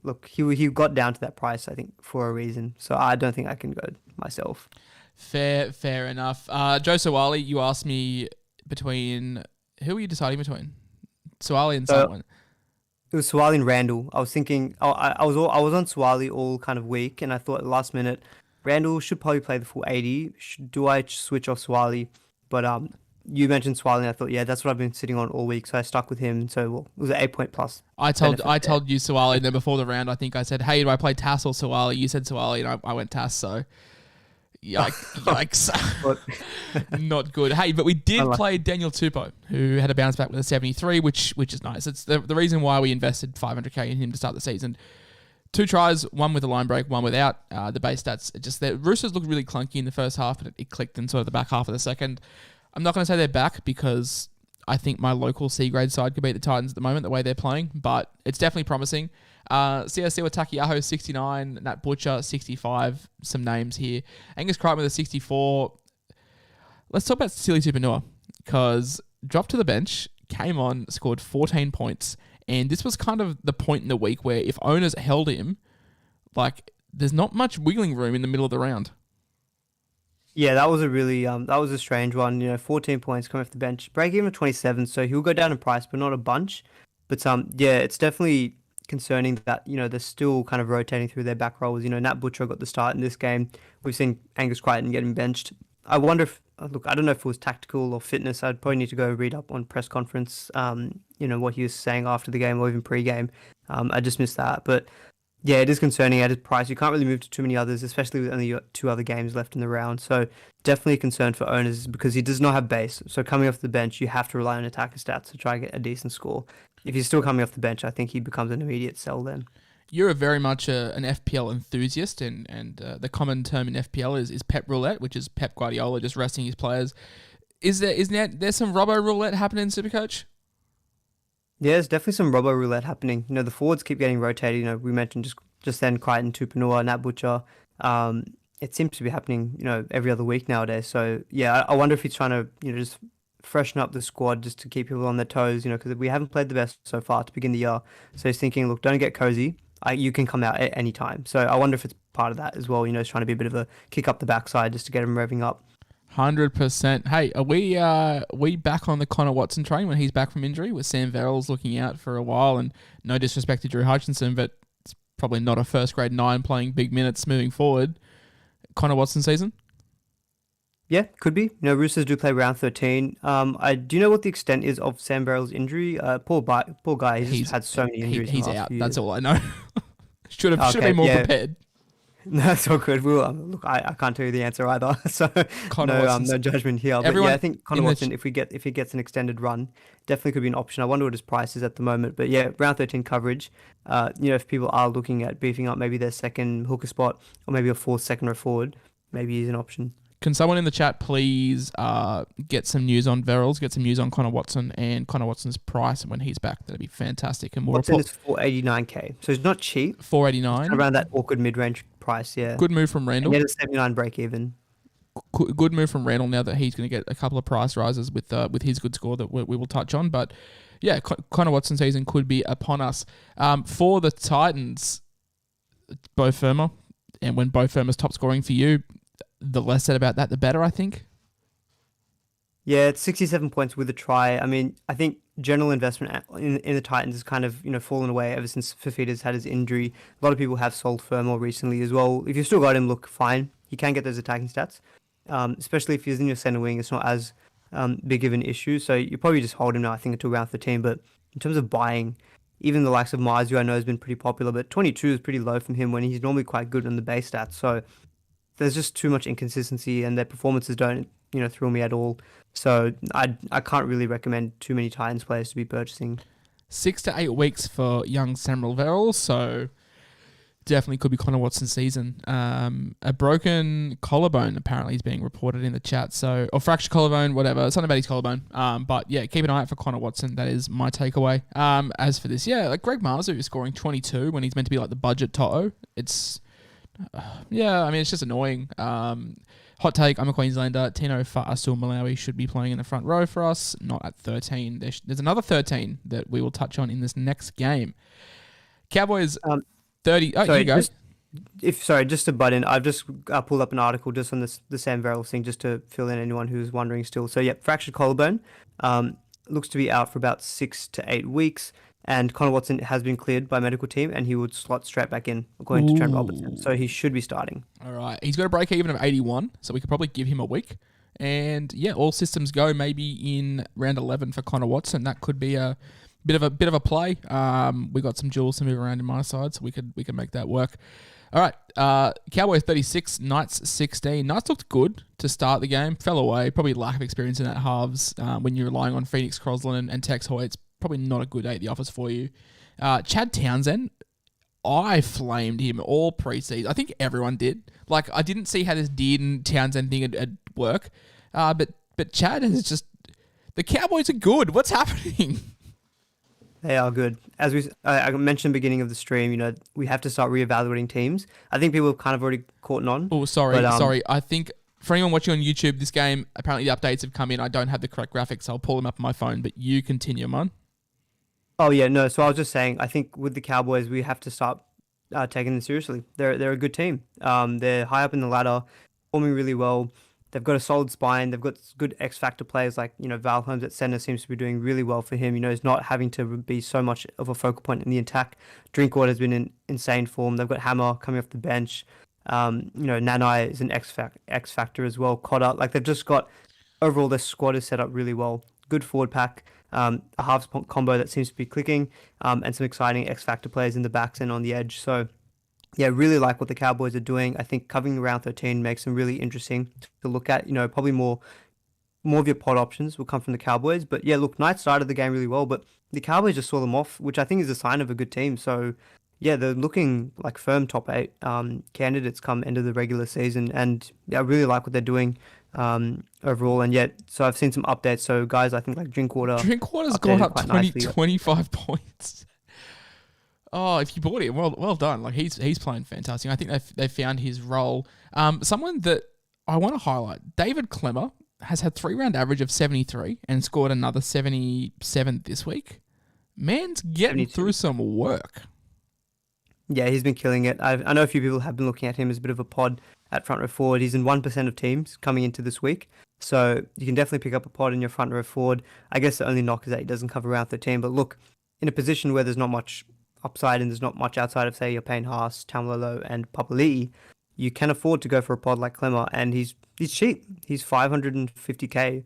look, he got down to that price, I think, for a reason. So I don't think I can go myself. Fair enough. Joe Suwali, you asked me between, who were you deciding between? Suwali and someone. It was Suwali and Randall. I was thinking, I was on Suwali all kind of week, and I thought last minute, Randall should probably play the full 80. Do I switch off Suwali? But you mentioned Suwali, and I thought, yeah, that's what I've been sitting on all week, so I stuck with him. So it was an 8-point plus. I told you Suwali, and then before the round, I think I said, hey, do I play Tass or Suwali? You said Suwali, and I went Tass, so yikes. Not good. Hey, but we did play Daniel Tupou, who had a bounce back with a 73, which is nice. It's the reason why we invested 500k in him to start the season. 2 tries, one with a line break, one without. The base stats, the Roosters looked really clunky in the first half, but it clicked in sort of the back half of the second. I'm not going to say they're back because I think my local C-grade side could beat the Titans at the moment, the way they're playing, but it's definitely promising. CSC with Takiaho 69, Nat Butcher 65, some names here. Angus Crichton with a 64. Let's talk about Silly Tupanua, because dropped to the bench, came on, scored 14 points, and this was kind of the point in the week where if owners held him, there's not much wiggling room in the middle of the round. Yeah, that was a really that was a strange one. 14 points coming off the bench, break even 27, so he'll go down in price, but not a bunch. But yeah, it's definitely concerning that, they're still kind of rotating through their back rows. Nat Butcher got the start in this game. We've seen Angus Crichton getting benched. I wonder if, look, I don't know if it was tactical or fitness. I'd probably need to go read up on press conference, what he was saying after the game or even pre-game. I just missed that. But yeah, it is concerning at his price. You can't really move to too many others, especially with only 2 other games left in the round. So definitely a concern for owners because he does not have base. So coming off the bench, you have to rely on attacker stats to try and get a decent score. If he's still coming off the bench, I think he becomes an immediate sell then. You're a very much an FPL enthusiast, and the common term in FPL is Pep Roulette, which is Pep Guardiola just resting his players. Is there some Robbo Roulette happening in Supercoach? Yeah, there's definitely some Robbo Roulette happening. The forwards keep getting rotated. We mentioned just then Crichton, Tupanua, Nat Butcher. It seems to be happening, every other week nowadays. So yeah, I wonder if he's trying to, just freshen up the squad just to keep people on their toes, because we haven't played the best so far to begin the year. So he's thinking, look, don't get cozy. You can come out at any time. So I wonder if it's part of that as well. It's trying to be a bit of a kick up the backside just to get him revving up. 100%. Hey, are we back on the Connor Watson train when he's back from injury? With Sam Verrills looking out for a while, and no disrespect to Drew Hutchinson, but it's probably not a first grade 9 playing big minutes moving forward. Connor Watson season? Yeah, could be. Roosters do play round 13. I do know what the extent is of Sam Verrills' injury. Poor guy. He's had so many injuries. He's out. That's all I know. should have been more prepared. No, that's all good. Look, I can't tell you the answer either, so no judgment here. But yeah, I think Connor Watson, if he gets an extended run, definitely could be an option. I wonder what his price is at the moment. But yeah, round 13 coverage. If people are looking at beefing up maybe their second hooker spot or maybe a fourth second row forward, maybe he's an option. Can someone in the chat please get some news on Verrills, get some news on Connor Watson and Connor Watson's price when he's back? That'd be fantastic. And Watson is 489k, so it's not cheap. 489, around that awkward mid-range price. Yeah, good move from Randall. And a 79 break even. Good move from Randall. Now that he's going to get a couple of price rises with his good score that we will touch on, but yeah, Connor Watson season could be upon us. For the Titans, Bo Firma, and when Bo Firma's top scoring for you, the less said about that, the better, I think. Yeah, it's 67 points with a try. I mean, I think general investment in the Titans has kind of, fallen away ever since Fafita's had his injury. A lot of people have sold Firma recently as well. If you've still got him, look, fine. You can get those attacking stats, especially if he's in your center wing. It's not as big of an issue. So you probably just hold him now, I think, until round 13. But in terms of buying, even the likes of Marzu, I know, has been pretty popular, but 22 is pretty low from him when he's normally quite good on the base stats. So there's just too much inconsistency, and their performances don't, thrill me at all. So I can't really recommend too many Titans players to be purchasing. 6 to 8 weeks for young Samuel Verrills, so definitely could be Connor Watson's season. A broken collarbone apparently is being reported in the chat, so or fractured collarbone, whatever, something about his collarbone. But yeah, keep an eye out for Connor Watson. That is my takeaway. As for this, yeah, like Greg Marzu is scoring 22 when he's meant to be like the budget Toto. It's it's just annoying. Hot take, I'm a Queenslander. Tino Fa'asul-Malawi should be playing in the front row for us, not at 13. There's another 13 that we will touch on in this next game. Cowboys 30. Oh, here you go. Just to butt in, I've just pulled up an article just on the Sam Verrills thing, just to fill in anyone who's wondering still. So yeah, fractured collarbone. Looks to be out for about 6 to 8 weeks. And Connor Watson has been cleared by medical team, and he would slot straight back in, according to Trent Robertson. So he should be starting. All right. He's got a break even of 81, so we could probably give him a week. And yeah, all systems go maybe in round 11 for Connor Watson. That could be a bit of a play. We got some jewels to move around in my side, so we could make that work. All right. Cowboys 36, Knights 16. Knights looked good to start the game. Fell away. Probably lack of experience in that halves when you're relying on Phoenix Crosland and Tex Hoyt. Probably not a good day at the office for you. Chad Townsend, I flamed him all preseason. I think everyone did. Like, I didn't see how this Dearden Townsend thing would work. But Chad is just... The Cowboys are good. What's happening? They are good. As I mentioned at the beginning of the stream, we have to start reevaluating teams. I think people have kind of already caught on. Oh, sorry. I think... For anyone watching on YouTube, this game, apparently the updates have come in. I don't have the correct graphics, so I'll pull them up on my phone. But you continue, man. Oh, yeah, no. So I was just saying, I think with the Cowboys, we have to start taking them seriously. They're a good team. They're high up in the ladder, performing really well. They've got a solid spine. They've got good X factor players like, Val Holmes at center seems to be doing really well for him. He's not having to be so much of a focal point in the attack. Drinkwater has been in insane form. They've got Hammer coming off the bench. Nanai is an X factor as well. Cotter, like they've just got overall their squad is set up really well. Good forward pack, a halves combo that seems to be clicking, and some exciting X factor players in the backs and on the edge. So yeah, really like what the Cowboys are doing. I think covering round 13 makes them really interesting to look at. Probably more of your pod options will come from the Cowboys. But yeah, look, Knights started the game really well, but the Cowboys just saw them off, which I think is a sign of a good team. So yeah, they're looking like firm top 8 candidates come end of the regular season. And yeah, I really like what they're doing overall. And yet, so I've seen some updates. So guys, I think like Drinkwater's gone up 25 points. Oh, if you bought him, well done. Like he's playing fantastic. I think they found his role. Someone that I want to highlight, David Clemmer has had 3-round average of 73 and scored another 77 this week. Man's getting 72. Through some work. Yeah, he's been killing it. I know a few people have been looking at him as a bit of a pod at front row forward. He's in 1% of teams coming into this week. So you can definitely pick up a pod in your front row forward. I guess the only knock is that he doesn't cover round 13. But look, in a position where there's not much upside and there's not much outside of, say, your Payne Haas, Tamalolo and Papali'i, you can afford to go for a pod like Clemmer, and he's cheap. He's 550k,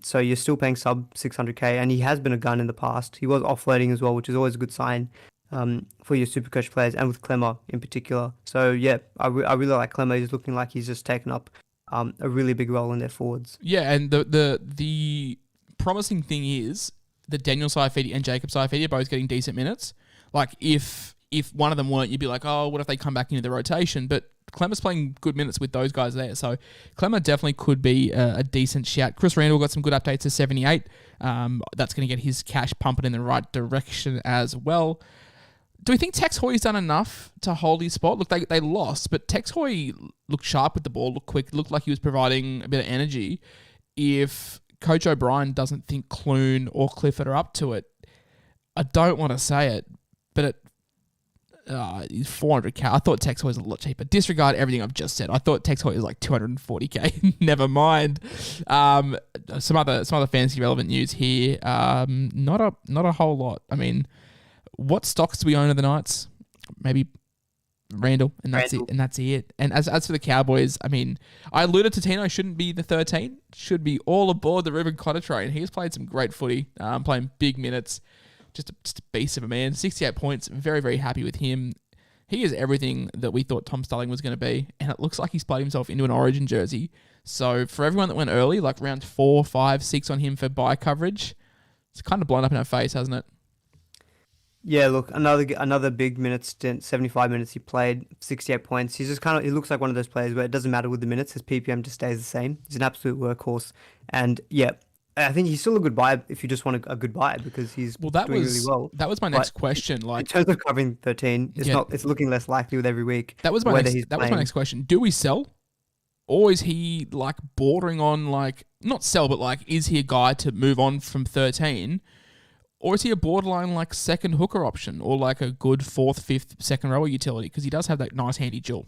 so you're still paying sub 600k, and he has been a gun in the past. He was offloading as well, which is always a good sign for your Supercoach players, and with Clemmer in particular. So yeah, I really like Clemmer. He's looking like he's just taken up a really big role in their forwards. Yeah, and the promising thing is that Daniel Saifidi and Jacob Saifidi are both getting decent minutes. Like, if one of them weren't, you'd be like, oh, what if they come back into the rotation? But Clemmer's playing good minutes with those guys there. So Clemmer definitely could be a decent shout. Chris Randall got some good updates to 78. That's going to get his cash pumping in the right direction as well. Do we think Tex Hoy's done enough to hold his spot? Look, they lost, but Tex Hoy looked sharp with the ball, looked quick, looked like he was providing a bit of energy. If Coach O'Brien doesn't think Clune or Clifford are up to it, I don't want to say it, but he's 400k. I thought Tex Hoy was a lot cheaper. Disregard everything I've just said. I thought Tex Hoy was like 240k. Never mind. Some other fantasy relevant news here. Not a whole lot. I mean, what stocks do we own of the Knights? Maybe Randall, and that's it. And that's it. And as for the Cowboys, I mean, I alluded to Tino shouldn't be the 13. Should be all aboard the Ruben Cotter train. He's played some great footy, playing big minutes. Just a beast of a man. 68 points. Very, very happy with him. He is everything that we thought Tom Starling was going to be, and it looks like he's played himself into an Origin jersey. So for everyone that went early, like round 4, 5, 6 on him for buy coverage, it's kind of blown up in our face, hasn't it? Yeah, look, another big minutes stint, 75 minutes he played, 68 points. He looks like one of those players where it doesn't matter with the minutes, his PPM just stays the same. He's an absolute workhorse. And yeah, I think he's still a good buy if you just want a good buy, because he's doing really well. That was my next question. Like, in terms of covering 13, it's looking less likely with every week. That was my next question. Do we sell? Or is he like bordering on, like, not sell, but like, is he a guy to move on from 13? Or is he a borderline like second hooker option, or like a good 4th, 5th, second rower utility? Because he does have that nice handy dual.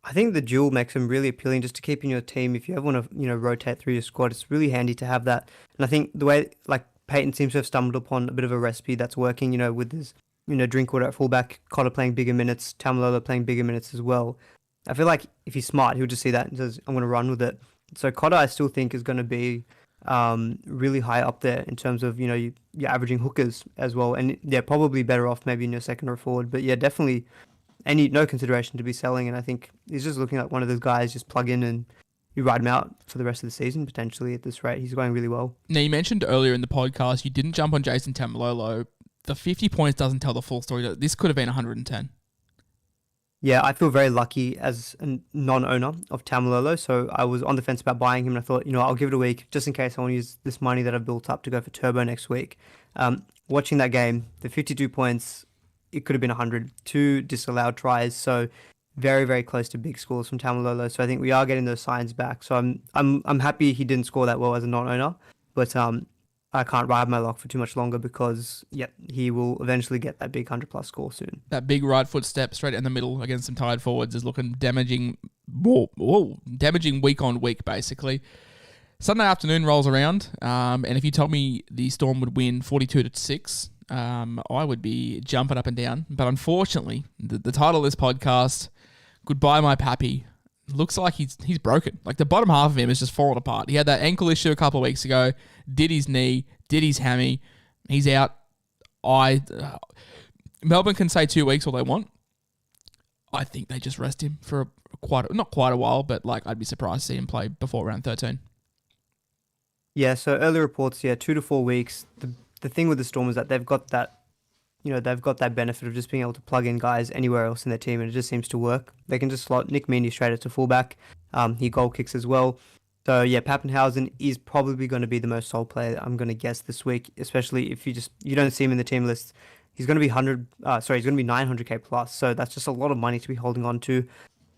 I think the dual makes him really appealing just to keep in your team. If you ever want to, rotate through your squad, it's really handy to have that. And I think the way, like, Peyton seems to have stumbled upon a bit of a recipe that's working, with his, Drinkwater at fullback, Cotter playing bigger minutes, Tamalolo playing bigger minutes as well. I feel like if he's smart, he'll just see that and says, I'm going to run with it. So Cotter, I still think, is going to be really high up there in terms of, you're averaging hookers as well. And yeah, probably better off maybe in your second or forward. But yeah, definitely no consideration to be selling. And I think he's just looking like one of those guys, just plug in and you ride him out for the rest of the season, potentially at this rate. He's going really well. Now, you mentioned earlier in the podcast, you didn't jump on Jason Tamalolo. The 50 points doesn't tell the full story. This could have been 110. Yeah, I feel very lucky as a non-owner of Tamalolo. So I was on the fence about buying him, and I thought, I'll give it a week just in case I want to use this money that I've built up to go for Turbo next week. Watching that game, the 52 points, it could have been 100. 2 disallowed tries, so very, very close to big scores from Tamalolo. So I think we are getting those signs back. So I'm happy he didn't score that well as a non-owner, but I can't ride my luck for too much longer because, he will eventually get that big 100+ score soon. That big right foot step straight in the middle against some tired forwards is looking damaging whoa, damaging week on week, basically. Sunday afternoon rolls around, and if you told me the Storm would win 42-6, I would be jumping up and down. But unfortunately, the title of this podcast, Goodbye My PAPI, looks like he's broken. Like the bottom half of him is just falling apart. He had that ankle issue a couple of weeks ago, did his knee, did his hammy. He's out. Melbourne can say 2 weeks all they want. I think they just rest him for not quite a while, but like I'd be surprised to see him play before round 13. Yeah, so early reports, 2 to 4 weeks. The thing with the Storm is that they've got that benefit of just being able to plug in guys anywhere else in their team, and it just seems to work. They can just slot Nick Meaney straight to fullback. He goal kicks as well. So yeah, Pappenhausen is probably going to be the most sold player, I'm going to guess, this week, especially if you don't see him in the team list. He's going to be he's going to be 900k plus. So that's just a lot of money to be holding on to.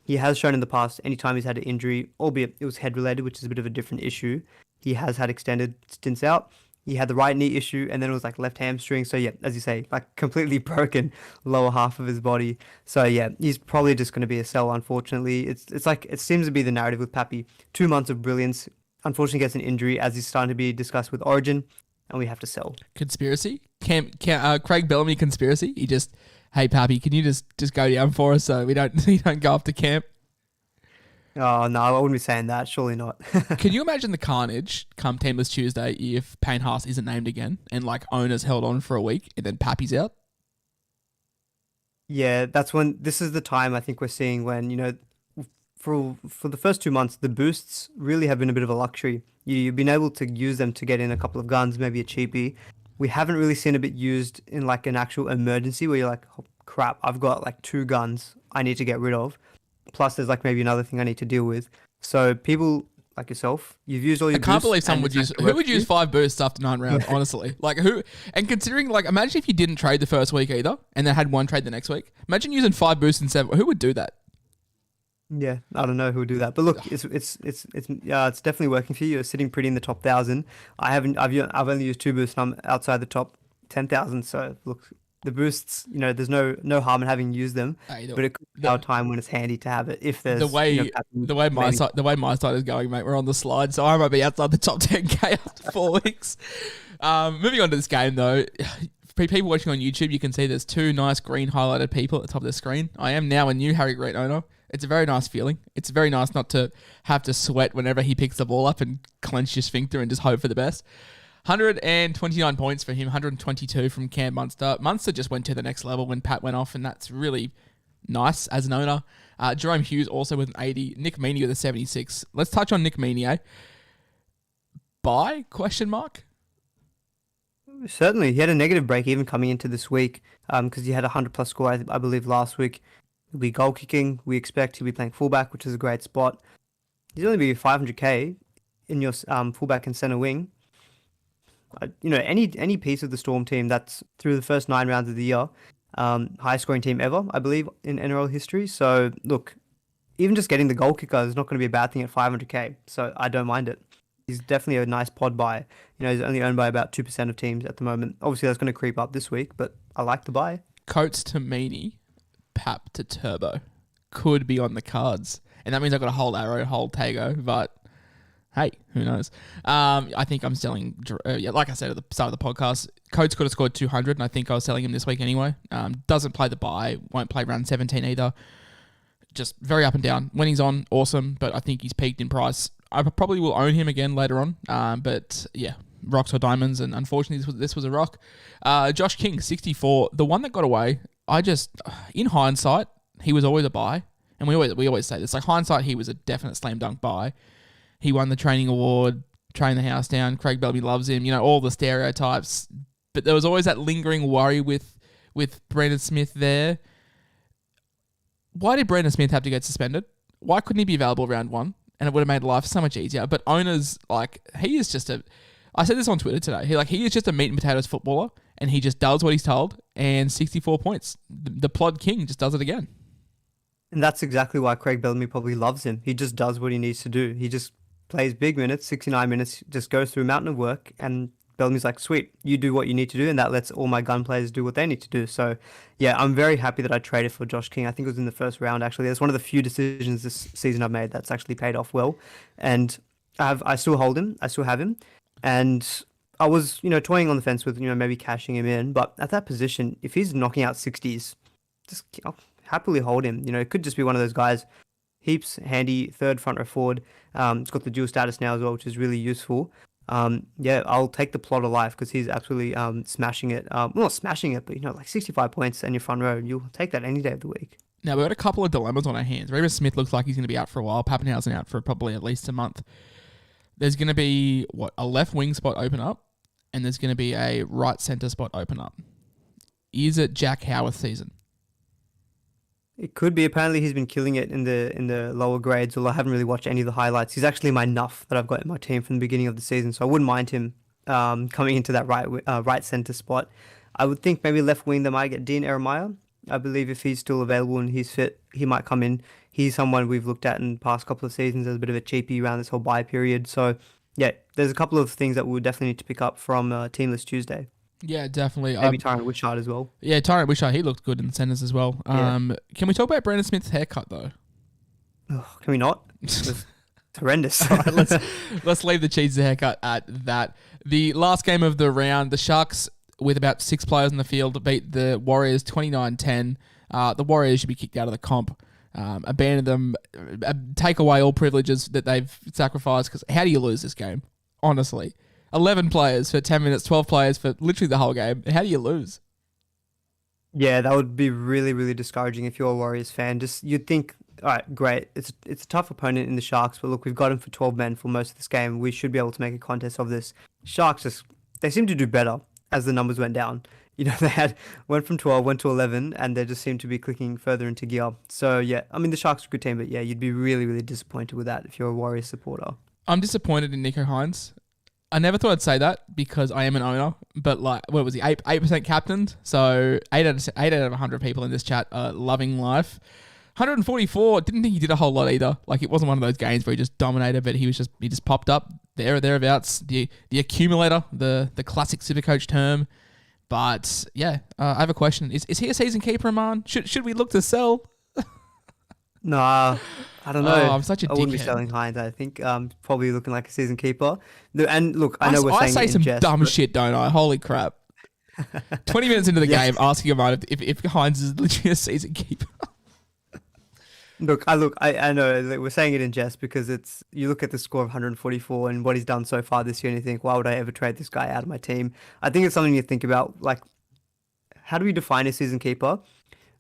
He has shown in the past, anytime he's had an injury, albeit it was head related, which is a bit of a different issue, he has had extended stints out. He had the right knee issue, and then it was like left hamstring. So yeah, as you say, like completely broken lower half of his body. So yeah, he's probably just going to be a sell. Unfortunately, it's like it seems to be the narrative with Pappy. 2 months of brilliance. Unfortunately, gets an injury as he's starting to be discussed with Origin, and we have to sell. Conspiracy? Craig Bellamy conspiracy? He just, hey Pappy, can you just go down for us so we don't go off to camp? Oh, no, I wouldn't be saying that. Surely not. Can you imagine the carnage come Teamless Tuesday if Payne Haas isn't named again and like owners held on for a week and then Pappy's out? Yeah, this is the time I think we're seeing when, for the first 2 months, the boosts really have been a bit of a luxury. You've been able to use them to get in a couple of guns, maybe a cheapie. We haven't really seen a bit used in like an actual emergency where you're like, oh, crap, I've got like 2 guns I need to get rid of. Plus, there's like maybe another thing I need to deal with. So people like yourself, you've used all your boosts. I can't believe someone would use... Who would use 5 boosts after 9 rounds, honestly? Like who... And considering, like, imagine if you didn't trade the first week either and then had 1 trade the next week. Imagine using 5 boosts in 7. Who would do that? Yeah, I don't know who would do that. But look, it's definitely working for you. You're sitting pretty in the top 1,000. I've only used 2 boosts and I'm outside the top 10,000. So look... The boosts, there's no harm in having used them, but it could be our time when it's handy to have it. If there's the way my side is going, mate, we're on the slide, so I might be outside the top 10k after 4 weeks. Moving on to this game though, for people watching on YouTube, you can see there's 2 nice green highlighted people at the top of the screen. I am now a new Harry Green owner. It's a very nice feeling. It's very nice not to have to sweat whenever he picks the ball up and clench your sphincter and just hope for the best. 129 points for him, 122 from Cam Munster. Munster just went to the next level when Pat went off, and that's really nice as an owner. Jerome Hughes also with an 80. Nick Meaney with a 76. Let's touch on Nick Meaney, eh? Buy? Question mark? Certainly. He had a negative break even coming into this week because he had a 100-plus score, I believe, last week. He'll be goal kicking. We expect he'll be playing fullback, which is a great spot. He's only be 500k in your fullback and centre wing. Any piece of the Storm team that's through the first 9 rounds of the year, highest scoring team ever, I believe, in NRL history. So look, even just getting the goal kicker is not going to be a bad thing at 500k. So I don't mind it. He's definitely a nice pod buy. He's only owned by about 2% of teams at the moment. Obviously, that's going to creep up this week, but I like the buy. Coates to Meaney, Pap to Turbo could be on the cards, and that means I've got to hold Arrow, hold Tago, but. Hey, who knows? I think I'm selling, like I said at the start of the podcast, Coates could have scored 200, and I think I was selling him this week anyway. Doesn't play the bye, won't play round 17 either. Just very up and down. When he's on, awesome, but I think he's peaked in price. I probably will own him again later on, but yeah, rocks or diamonds, and unfortunately this was a rock. Josh King, 64. The one that got away, in hindsight, he was always a buy, and we always say this. Like hindsight, he was a definite slam dunk buy. He won the training award, trained the house down. Craig Bellamy loves him. All the stereotypes. But there was always that lingering worry with Brandon Smith there. Why did Brandon Smith have to get suspended? Why couldn't he be available round 1? And it would have made life so much easier. But owners, he is just I said this on Twitter today. He is just a meat and potatoes footballer, and he just does what he's told. And 64 points. The plod king just does it again. And that's exactly why Craig Bellamy probably loves him. He just does what he needs to do. He just plays big minutes, 69 minutes, just goes through a mountain of work and Bellamy's like, sweet, you do what you need to do, and that lets all my gun players do what they need to do. So, yeah, I'm very happy that I traded for Josh King. I think it was in the first round, actually. That's one of the few decisions this season I've made that's actually paid off well. And I still hold him. I still have him. And I was, toying on the fence with, maybe cashing him in. But at that position, if he's knocking out 60s, I'll happily hold him. It could just be one of those guys, heaps handy, third front row forward. It's got the dual status now as well, which is really useful. Yeah, I'll take the plot of life because he's absolutely smashing it. Well, not smashing it, but like 65 points in your front row. You'll take that any day of the week. Now, we've got a couple of dilemmas on our hands. Reaver Smith looks like he's going to be out for a while. Pappenhausen out for probably at least a month. There's going to be, a left wing spot open up, and there's going to be a right centre spot open up. Is it Jack Howarth season? It could be. Apparently, he's been killing it in the lower grades, although I haven't really watched any of the highlights. He's actually my nuff that I've got in my team from the beginning of the season, so I wouldn't mind him coming into that right centre spot. I would think maybe left wing they might get Dean Eremaya. I believe if he's still available and he's fit, he might come in. He's someone we've looked at in the past couple of seasons as a bit of a cheapie around this whole bye period. So, yeah, there's a couple of things that we would definitely need to pick up from Teamless Tuesday. Yeah, definitely. Maybe Tyrant Wishart as well. Yeah, Tyrant Wishart, he looked good in the centres as well. Yeah. Can we talk about Brandon Smith's haircut, though? Oh, can we not? It's horrendous. All right, let's leave the cheese haircut at that. The last game of the round, the Sharks, with about 6 players in the field, beat the Warriors 29-10. The Warriors should be kicked out of the comp. Abandon them, take away all privileges that they've sacrificed, because how do you lose this game? Honestly. 11 players for 10 minutes, 12 players for literally the whole game. How do you lose? Yeah, that would be really, really discouraging if you're a Warriors fan. You'd think, all right, great. It's a tough opponent in the Sharks, but look, we've got him for 12 men for most of this game. We should be able to make a contest of this. Sharks they seem to do better as the numbers went down. They went from 12, went to 11, and they just seem to be clicking further into gear. So, yeah, I mean, the Sharks are a good team, but yeah, you'd be really, really disappointed with that if you're a Warriors supporter. I'm disappointed in Nicho Hines. I never thought I'd say that because I am an owner, but what was he? 8% captained. So 8 out of 100 people in this chat are loving life. 144, didn't think he did a whole lot either. Like, it wasn't one of those games where he just dominated, but he just popped up there or thereabouts. The accumulator, the classic Supercoach term. But yeah, I have a question. Is he a season keeper, Aman? Should we look to sell? Nah, I don't know. Oh, I'm such a I wouldn't be dickhead. selling Hines. I think probably looking like a season keeper. And look, I know we're saying I say it in some jest, dumb but- shit, don't I? Holy crap. 20 minutes into the game, asking Aman if Hines is literally a season keeper. Look, I know that we're saying it in jest because you look at the score of 144 and what he's done so far this year and you think, why would I ever trade this guy out of my team? I think it's something you think about, like, how do we define a season keeper?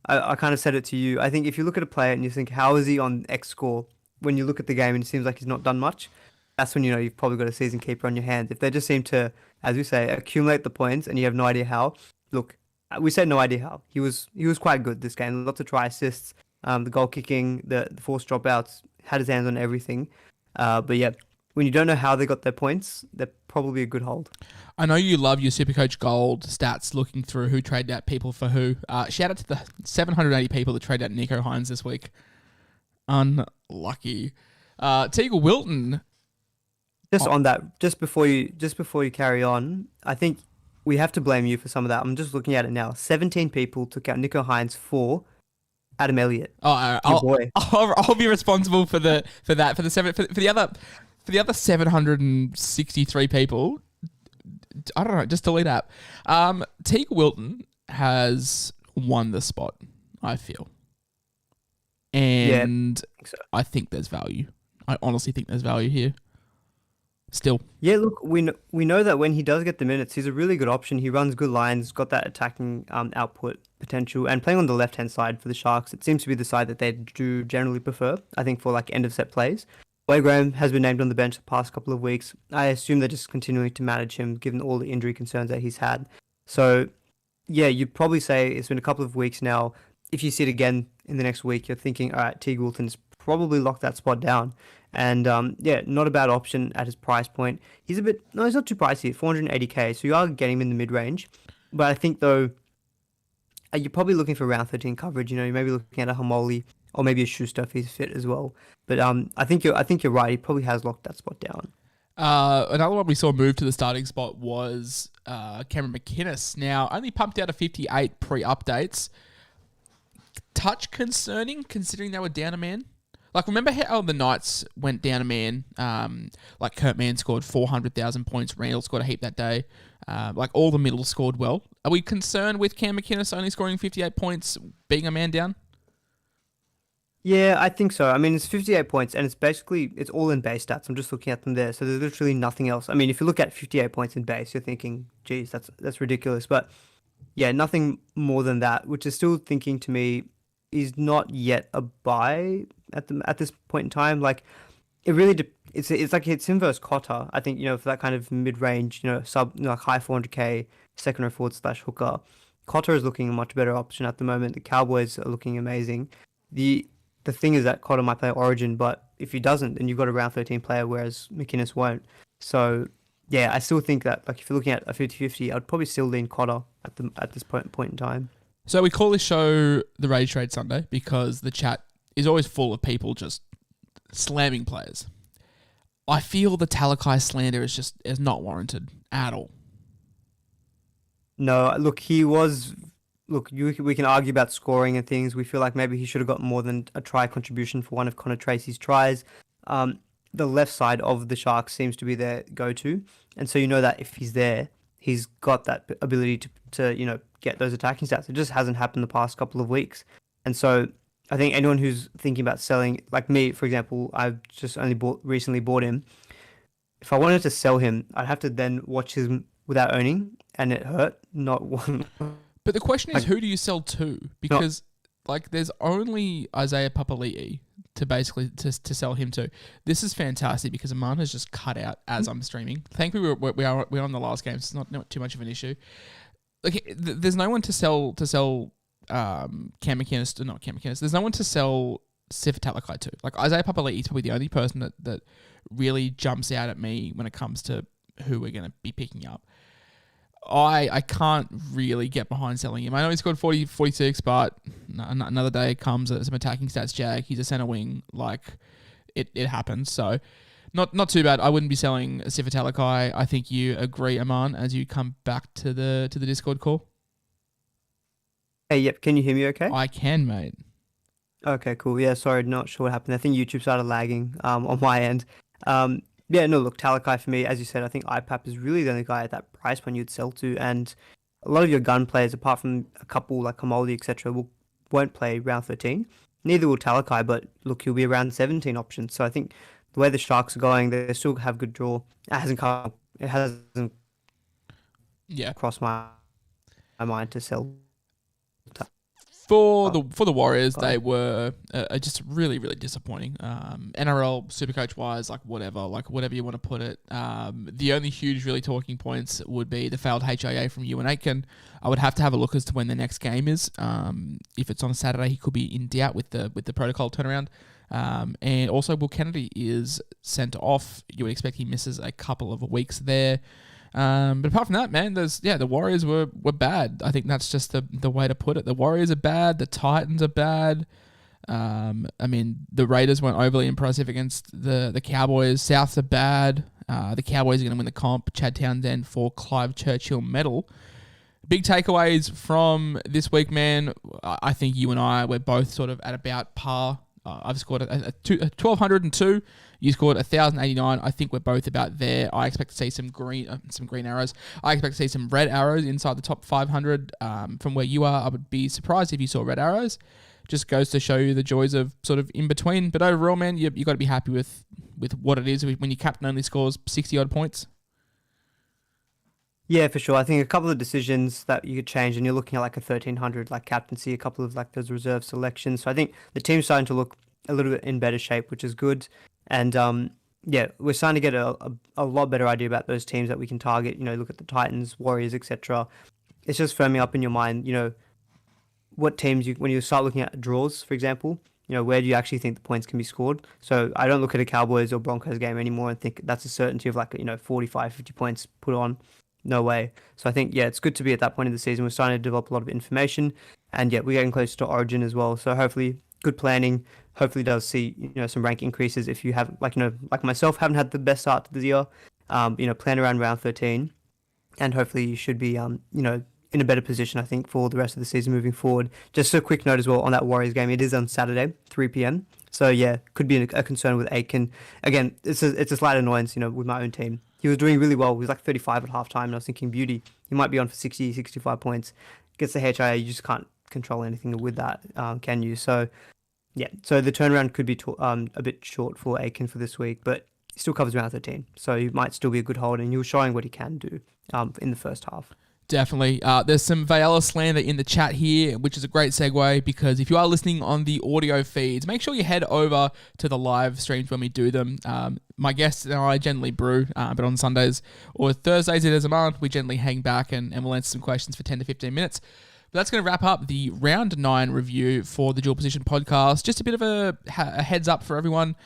I kind of said it to you. I think if you look at a player and you think, how is he on X score? When you look at the game and it seems like he's not done much, that's when you know you've probably got a season keeper on your hands. If they just seem to, as we say, accumulate the points and you have no idea how, look, we said no idea how. He was quite good this game. Lots of try assists. The goal kicking, the forced dropouts, had his hands on everything. But yeah, when you don't know how they got their points, they're probably a good hold. I know you love your Supercoach Gold stats looking through who traded out people for who. Shout out to the 780 people that traded out Nicho Hines this week. Unlucky. Teagle Wilton. On that, just before you carry on, I think we have to blame you for some of that. I'm just looking at it now. 17 people took out Nicho Hines for Adam Elliott. Oh, I'll be responsible for the other 763 people. I don't know, just delete that. Teague Wilton has won the spot, I feel. And so. I think there's value. I honestly think there's value here. Still. Yeah, look, we know that when he does get the minutes, he's a really good option. He runs good lines, got that attacking output potential, and playing on the left-hand side for the Sharks, it seems to be the side that they do generally prefer, I think, for like end-of-set plays. Wade Graham has been named on the bench the past couple of weeks. I assume they're just continuing to manage him, given all the injury concerns that he's had. So, yeah, you'd probably say it's been a couple of weeks now. If you see it again in the next week, you're thinking, all right, Teague Wilton's probably locked that spot down. And, yeah, not a bad option at his price point. He's not too pricey, 480k, so you are getting him in the mid-range. But I think, though, you're probably looking for round 13 coverage. You know, you may be looking at a Hamoli or maybe a Schuster if he's fit as well. But I think you're right. He probably has locked that spot down. Another one we saw move to the starting spot was Cameron McInnes. Now, only pumped out a 58 pre-updates. Touch concerning, considering they were down a man. Like, remember how the Knights went down a man? Like, Kurt Mann scored 400,000 points. Randall scored a heap that day. Like, all the middles scored well. Are we concerned with Cam McInnes only scoring 58 points, being a man down? Yeah, I think so. I mean, it's 58 points, and it's all in base stats. I'm just looking at them there, so there's literally nothing else. I mean, if you look at 58 points in base, you're thinking, geez, that's ridiculous. But yeah, nothing more than that, which is still thinking to me is not yet a buy at this point in time. Like, it really it's like it's inverse Cotter. I think, for that kind of mid range, like high 400k second row forward / hooker. Cotter is looking a much better option at the moment. The Cowboys are looking amazing. The thing is that Cotter might play Origin, but if he doesn't, then you've got a round 13 player, whereas McInnes won't. So, yeah, I still think that, like, if you're looking at a 50-50, I'd probably still lean Cotter at this point in time. So we call this show the Rage Trade Sunday because the chat is always full of people just slamming players. I feel the Talakai slander is not warranted at all. No, look, we can argue about scoring and things. We feel like maybe he should have got more than a try contribution for one of Connor Tracy's tries. The left side of the Sharks seems to be their go-to. And so that if he's there, he's got that ability to get those attacking stats. It just hasn't happened the past couple of weeks. And so I think anyone who's thinking about selling, like me, for example, I've just only recently bought him. If I wanted to sell him, I'd have to then watch him without owning, and it hurt. Not one. But the question is, who do you sell to? Because there's only Isaiah Papali'i to basically to sell him to. This is fantastic because Aman has just cut out as I'm streaming. Thankfully, we're on the last game, so it's not too much of an issue. Like, there's no one to sell Cam McInnes, not Cam McInnes. There's no one to sell Sifa Talakai to. Like, Isaiah Papali'i is probably the only person that really jumps out at me when it comes to who we're going to be picking up. I can't really get behind selling him. I know he scored 46, but another day comes as some attacking stats jag. He's a centre wing. Like, it happens. So, not too bad. I wouldn't be selling Sifa Talakai. I think you agree, Aman, as you come back to the Discord call. Hey, yep. Can you hear me okay? I can, mate. Okay, cool. Yeah, sorry, not sure what happened. I think YouTube started lagging on my end. Yeah, no, look, Talakai for me, as you said, I think IPAP is really the only guy at that price point you'd sell to, and a lot of your gun players, apart from a couple like Kamoli, etc., won't play round 13. Neither will Talakai, but look, he'll be around 17 options. So I think the way the Sharks are going, they still have good draw. It hasn't crossed my mind to sell. For the Warriors, they were just really, really disappointing. NRL Supercoach wise, whatever you want to put it. The only huge really talking points would be the failed HIA from Ewan Aitken. I would have to have a look as to when the next game is. If it's on a Saturday, he could be in doubt with the protocol turnaround. And also Will Kennedy is sent off. You would expect he misses a couple of weeks there. But apart from that, man, the Warriors were bad. I think that's just the way to put it. The Warriors are bad. The Titans are bad. I mean, the Raiders weren't overly impressive against the Cowboys. Souths are bad. The Cowboys are going to win the comp. Chad Townsend for Clive Churchill medal. Big takeaways from this week, man. I think you and I, we're both sort of at about par. I've scored a 1,202. You scored 1,089. I think we're both about there. I expect to see some green arrows. I expect to see some red arrows inside the top 500. From where you are, I would be surprised if you saw red arrows. Just goes to show you the joys of sort of in between. But overall, man, you got to be happy with what it is when your captain only scores 60 odd points. Yeah, for sure. I think a couple of decisions that you could change, and you're looking at like a 1,300 like captaincy, a couple of like those reserve selections. So I think the team's starting to look a little bit in better shape, which is good. And yeah, we're starting to get a lot better idea about those teams that we can target. Look at the Titans, Warriors, etc. It's just firming up in your mind, what teams when you start looking at draws, for example, where do you actually think the points can be scored? So I don't look at a Cowboys or Broncos game anymore and think that's a certainty of like 45, 50 points put on. No way. So I think, yeah, it's good to be at that point of the season. We're starting to develop a lot of information, and yeah, we're getting close to Origin as well. So hopefully good planning hopefully does see some rank increases if you have like myself haven't had the best start to the year. Plan around round 13, and hopefully you should be in a better position, I think, for the rest of the season moving forward. Just a quick note as well on that Warriors game. It is on Saturday, 3 p.m. So yeah, could be a concern with Aiken. Again, it's a slight annoyance, with my own team. He was doing really well. He was like 35 at halftime, and I was thinking, beauty, he might be on for 60, 65 points. Gets the HIA, you just can't control anything with that, can you? So yeah, so the turnaround could be a bit short for Aiken for this week, but he still covers round 13, so he might still be a good hold, and he was showing what he can do in the first half. Definitely. There's some Vayala slander in the chat here, which is a great segue, because if you are listening on the audio feeds, make sure you head over to the live streams when we do them. My guests and I generally brew, but on Sundays or Thursdays it is a month, we generally hang back and we'll answer some questions for 10 to 15 minutes. But that's going to wrap up the round 9 review for the Dual Position podcast. Just a bit of a heads up for everyone.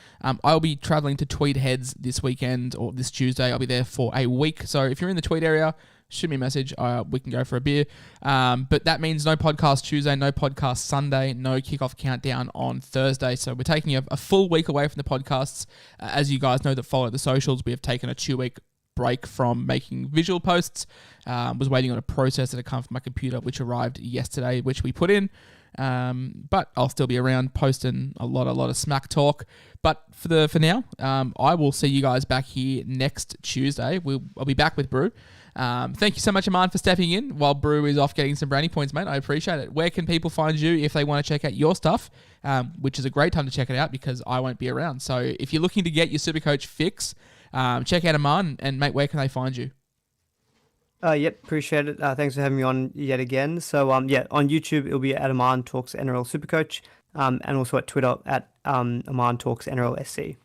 I'll be traveling to Tweed Heads this weekend, or this Tuesday. I'll be there for a week. So if you're in the Tweed area, shoot me a message. We can go for a beer. But that means no podcast Tuesday, no podcast Sunday, no kickoff countdown on Thursday. So we're taking a full week away from the podcasts. As you guys know that follow the socials, we have taken a 2-week break from making visual posts. Was waiting on a processor to come from my computer, which arrived yesterday, which we put in. But I'll still be around posting a lot of smack talk. But for now, I will see you guys back here next Tuesday. I'll be back with Brew. Thank you so much, Aman, for stepping in while Brew is off getting some brownie points, mate. I appreciate it. Where can people find you if they want to check out your stuff? Which is a great time to check it out because I won't be around. So if you're looking to get your Supercoach fix, check out Aman, and mate, where can they find you? Yep, appreciate it. Thanks for having me on yet again. So on YouTube it'll be at Aman Talks NRL Supercoach, and also at Twitter at Aman Talks NRL SC.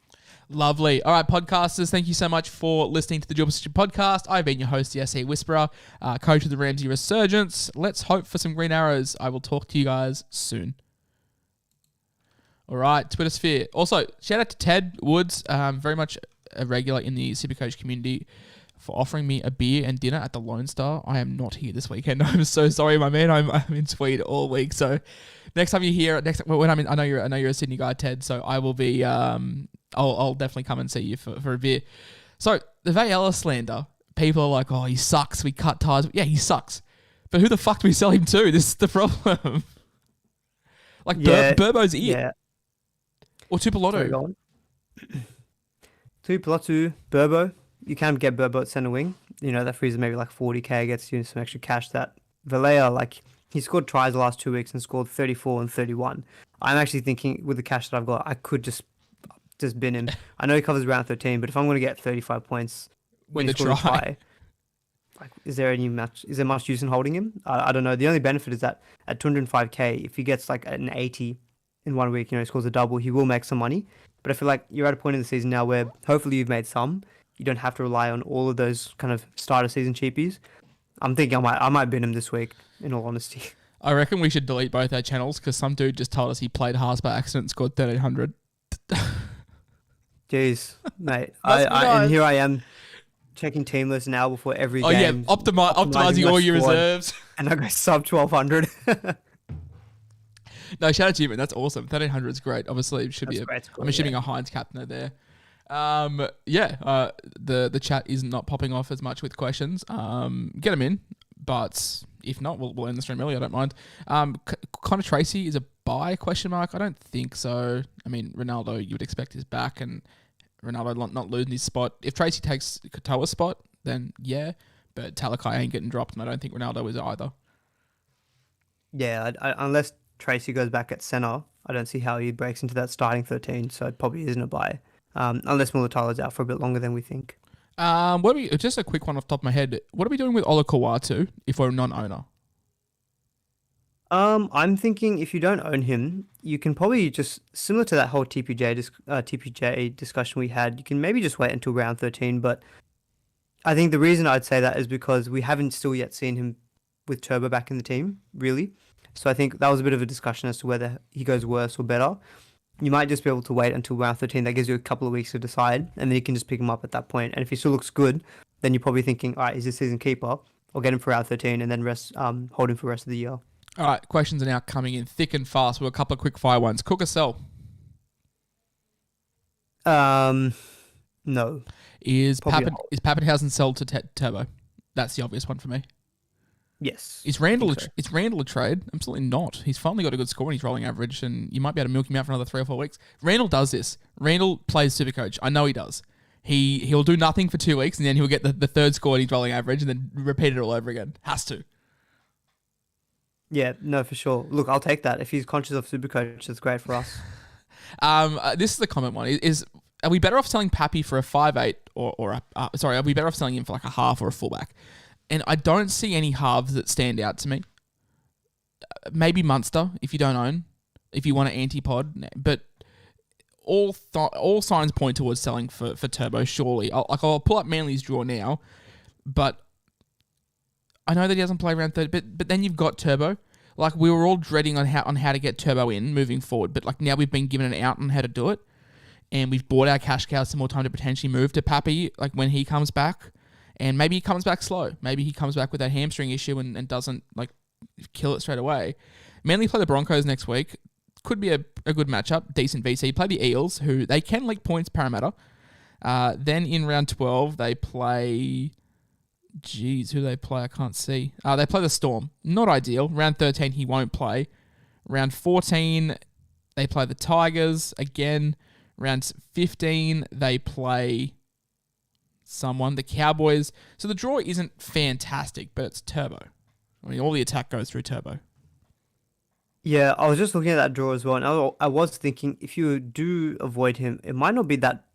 Lovely. All right, podcasters, thank you so much for listening to the Dual Position podcast. I've been your host, the SC Whisperer, coach of the Ramsey Resurgence. Let's hope for some green arrows. I will talk to you guys soon. All right, Twitter sphere. Also, shout out to Ted Woods, very much a regular in the Supercoach community, for offering me a beer and dinner at the Lone Star. I am not here this weekend. I'm so sorry, my man. I'm in Tweed all week. So next time you're here, when I'm in, I know you're a Sydney guy, Ted. So I will be. I'll definitely come and see you for a beer. So the Vayala slander, people are like, oh, he sucks. We cut ties. Yeah, he sucks. But who the fuck do we sell him to? This is the problem. Like Burbo's it. Yeah. Or Tupolotu. Tupolotu, Burbo. You can get Burbo at centre wing. That frees maybe like 40k, gets you some extra cash. That Valea, like, he scored tries the last 2 weeks and scored 34 and 31. I'm actually thinking with the cash that I've got, I could just bin him. I know he covers round 13, but if I'm going to get 35 points when he scores a try, like, is there much use in holding him? I don't know. The only benefit is that at 205k, if he gets like an 80 in 1 week, he scores a double, he will make some money. But I feel like you're at a point in the season now where hopefully you've made some. You don't have to rely on all of those kind of starter season cheapies. I'm thinking I might bin him this week, in all honesty. I reckon we should delete both our channels because some dude just told us he played Haas by accident and scored 1,300. Jeez, mate. And here I am checking team list now before every game. Oh yeah, optimizing all your reserves. And I go sub 1,200. No, shout out to you, man. That's awesome. 1,300 is great. Obviously, it should be. I'm assuming a Heinz captain there. The chat is not popping off as much with questions. Get them in, but if not, we'll end the stream early. I don't mind. Connor Tracy is a buy ? I don't think so. I mean, Ronaldo, you would expect is back, and Ronaldo not losing his spot. If Tracy takes Katoa's spot, then yeah, but Talakai ain't getting dropped, and I don't think Ronaldo is either. Yeah, unless Tracy goes back at centre, I don't see how he breaks into that starting 13. So it probably isn't a buy. Unless Mulatalo's out for a bit longer than we think. Just a quick one off the top of my head. What are we doing with Ola Kawatu if we're a non-owner? I'm thinking if you don't own him, you can probably just, similar to that whole TPJ discussion we had, you can maybe just wait until round 13. But I think the reason I'd say that is because we haven't still yet seen him with Turbo back in the team, really. So I think that was a bit of a discussion as to whether he goes worse or better. You might just be able to wait until round 13. That gives you a couple of weeks to decide, and then you can just pick him up at that point. And if he still looks good, then you're probably thinking, all right, is this season keeper? Or get him for round 13 and then hold him for the rest of the year. All right, questions are now coming in thick and fast. We've got a couple of quick fire ones. Cook or sell? No. Is Probably a hold. Pappenhausen sold to Turbo? That's the obvious one for me. Yes. Is Randall a trade? Absolutely not. He's finally got a good score and he's rolling average, and you might be able to milk him out for another 3 or 4 weeks. Randall does this. Randall plays Supercoach. I know he does. He'll do nothing for 2 weeks and then he'll get the third score and he's rolling average and then repeat it all over again. Has to. Yeah, no, for sure. Look, I'll take that. If he's conscious of Supercoach, it's great for us. This is the comment one. Are we better off selling PAPI for a 5'8" are we better off selling him for like a half or a fullback? And I don't see any halves that stand out to me. Maybe Munster, if you don't own, if you want an anti-pod. But all signs point towards selling for Turbo, surely. I'll pull up Manly's draw now, but I know that he doesn't play around 30, but then you've got Turbo. Like, we were all dreading on how to get Turbo in moving forward, but like now we've been given an out on how to do it, and we've bought our cash cows some more time to potentially move to PAPI, like when he comes back. And maybe he comes back slow. Maybe he comes back with that hamstring issue and doesn't like kill it straight away. Manly play the Broncos next week. Could be a good matchup. Decent VC. Play the Eels, who they can leak points, Parramatta. Then in round 12, they play... Jeez, who do they play? I can't see. They play the Storm. Not ideal. Round 13, he won't play. Round 14, they play the Tigers. Again, round 15, they play... the Cowboys. So the draw isn't fantastic, but it's Turbo. I mean, all the attack goes through Turbo. Yeah, I was just looking at that draw as well, and I was thinking if you do avoid him, it might not be that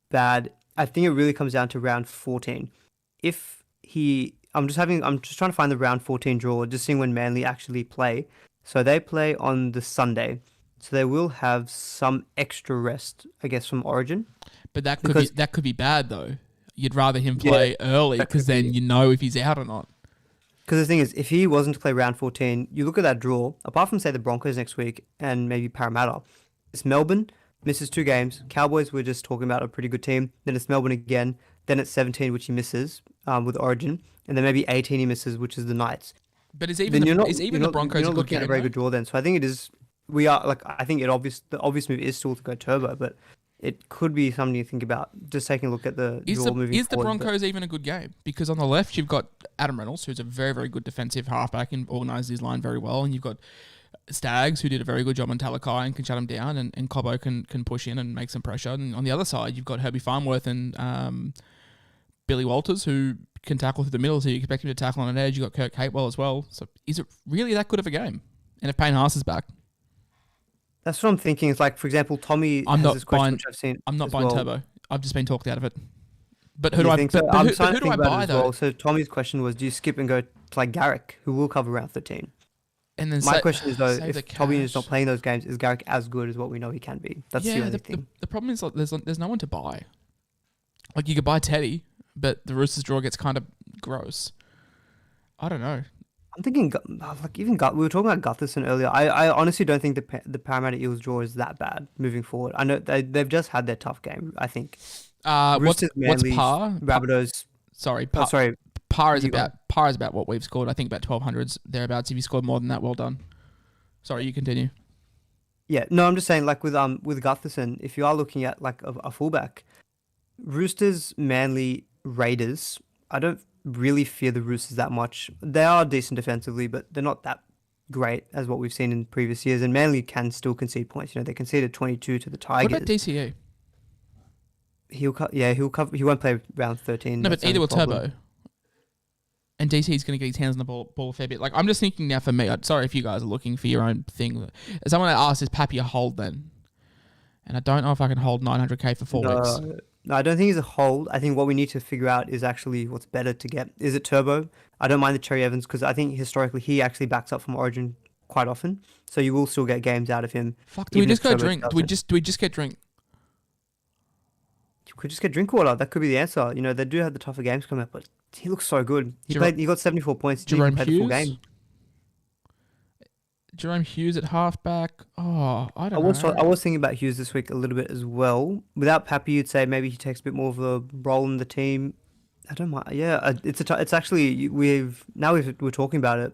bad. I think it really comes down to round 14. I'm just trying to find the round 14 draw, just seeing when Manly actually play. So they play on the Sunday, so they will have some extra rest, I guess, from Origin. But that could be bad though. You'd rather him play early because then you know if he's out or not. Because the thing is, if he wasn't to play round 14, you look at that draw, apart from, say, the Broncos next week and maybe Parramatta, it's Melbourne, misses 2 games. Cowboys, we're just talking about a pretty good team. Then it's Melbourne again. Then it's 17, which he misses with Origin. And then maybe 18 he misses, which is the Knights. But is even the Broncos you're not a good looking game, at a very though? good draw then. So I think it is... I think the obvious move is still to go Turbo, but it could be something you think about. Just taking a look at the draw moving forward. Is the Broncos even a good game? Because on the left, you've got Adam Reynolds, who's a very, very good defensive halfback and organises his line very well. And you've got Stags, who did a very good job on Talakai and can shut him down. And Cobbo can push in and make some pressure. And on the other side, you've got Herbie Farnworth and Billy Walters, who can tackle through the middle. So you expect him to tackle on an edge. You've got Kirk Capewell as well. So is it really that good of a game? And if Payne Haas is back... That's what I'm thinking. It's like, for example, Tommy I'm has not this question buying. which I've seen. I'm not as buying well. Turbo. I've just been talked out of it. But who You do I? think so? But I'm who trying to do I think about buy it as though? well. So Tommy's question was, do you skip and go to like Garrick, who will cover round 13? And then My question is though, save the if Tommy is not cash. playing those games, is Garrick as good as what we know he can be? That's the only thing. The problem is like there's no one to buy. Like you could buy Teddy, but the Roosters draw gets kind of gross. I don't know. I'm thinking, we were talking about Gutherson earlier. I honestly don't think the Parramatta Eels draw is that bad moving forward. I know they've just had their tough game, I think. What's Manly, par? Rabbitohs. Sorry, par is about what we've scored. I think about 1200s thereabouts. If you scored more than that, well done. Sorry, you continue. Yeah, no, I'm just saying, like with Gutherson, if you are looking at like a fullback, Roosters, Manly, Raiders, I don't really fear the Roosters that much. They are decent defensively, but they're not that great as what we've seen in previous years. And Manly can still concede points. You know, they conceded 22 to the Tigers. What about DCE? He'll cover. He won't play round 13. No, but That's the either only will problem. Turbo. And DC's going to get his hands on the ball a fair bit. Like I'm just thinking now for me. Sorry if you guys are looking for your own thing. Someone asked, is PAPI a hold then? And I don't know if I can hold 900k for 4 weeks. No, I don't think he's a hold. I think what we need to figure out is actually what's better to get. Is it Turbo? I don't mind the Cherry Evans because I think historically he actually backs up from Origin quite often. So you will still get games out of him. Fuck, do we even just if go Turbo drink? Do we just get drink? You could just get Drinkwater. That could be the answer. You know, they do have the tougher games coming up, but he looks so good. He got 74 points. He Jerome played the full Hughes? game. Jerome Hughes at halfback. Oh, I don't know. I was thinking about Hughes this week a little bit as well. Without Pappy, you'd say maybe he takes a bit more of a role in the team. I don't mind. Yeah, it's actually we're talking about it.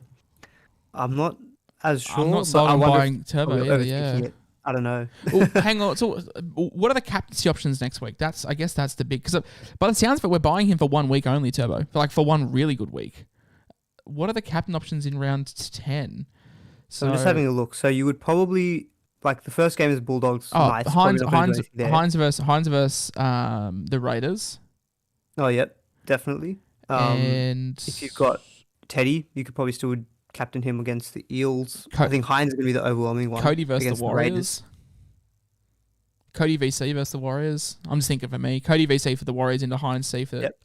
I'm not. as sure. I'm not but sold I on wonder if buying Turbo probably either, overthinking yeah. it. I don't know. Well, hang on. So, what are the captaincy options next week? I guess that's the big. Because by the sounds of it, we're buying him for 1 week only, Turbo. For one really good week. What are the captain options in round 10? So I'm just having a look. So you would probably the first game is Bulldogs. Oh, Nice. Hines versus the Raiders. Oh, yep, definitely. And if you've got Teddy, you could probably still captain him against the Eels. I think Hines is going to be the overwhelming one. Cody versus against the Warriors. Cody VC versus the Warriors. I'm just thinking for me. Cody VC for the Warriors into Hines C for... Yep.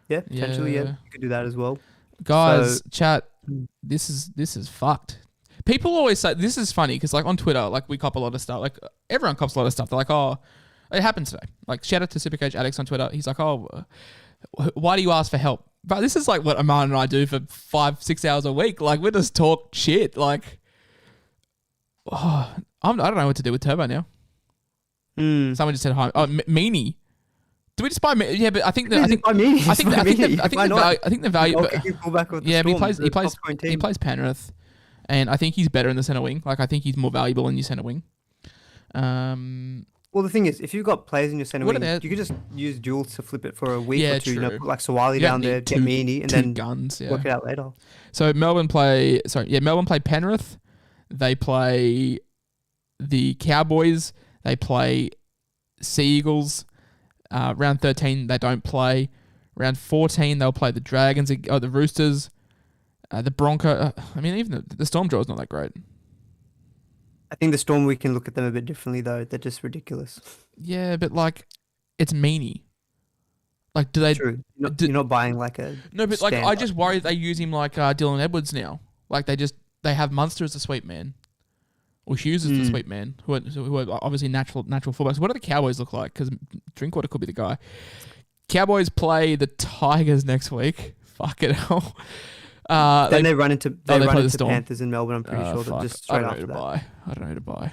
Yeah, potentially, yeah. You could do that as well. Guys, chat, this is fucked. People always say, this is funny, because on Twitter, we cop a lot of stuff. Everyone cops a lot of stuff. They're like, oh, it happens today. Shout out to SuperCoach Addicts on Twitter. He's like, oh, why do you ask for help? But this is what Aman and I do for 5-6 hours a week. We just talk shit. I don't know what to do with Turbo now. Someone just said hi. Oh, Meanie. Do we just buy? Yeah, but I think the value. Yeah, but he plays Penrith, and I think he's better in the centre wing. I think he's more valuable in your centre wing. Well, the thing is, if you've got players in your centre wing, you could just use duels to flip it for a week or two. True. Put Sawali down there, get Meanie, and then guns, work it out later. So Melbourne play Penrith. They play the Cowboys. They play Sea Eagles. Round 13, they don't play. Round 14, they'll play the Dragons, the Roosters, the Broncos. Even the Storm draw is not that great. I think the Storm, we can look at them a bit differently, though. They're just ridiculous. Yeah, but it's Meanie. Do they? True. You're not buying a. No, but I just worry they use him like Dylan Edwards now. They have Munster as the sweep man, or Hughes as the sweep man, who are obviously natural fullbacks. What do the Cowboys look like? Because Drinkwater could be the guy. Cowboys play the Tigers next week. Fuck it hell. Then they run into the Panthers in Melbourne. I'm pretty sure that just straight after that. I don't know who to buy.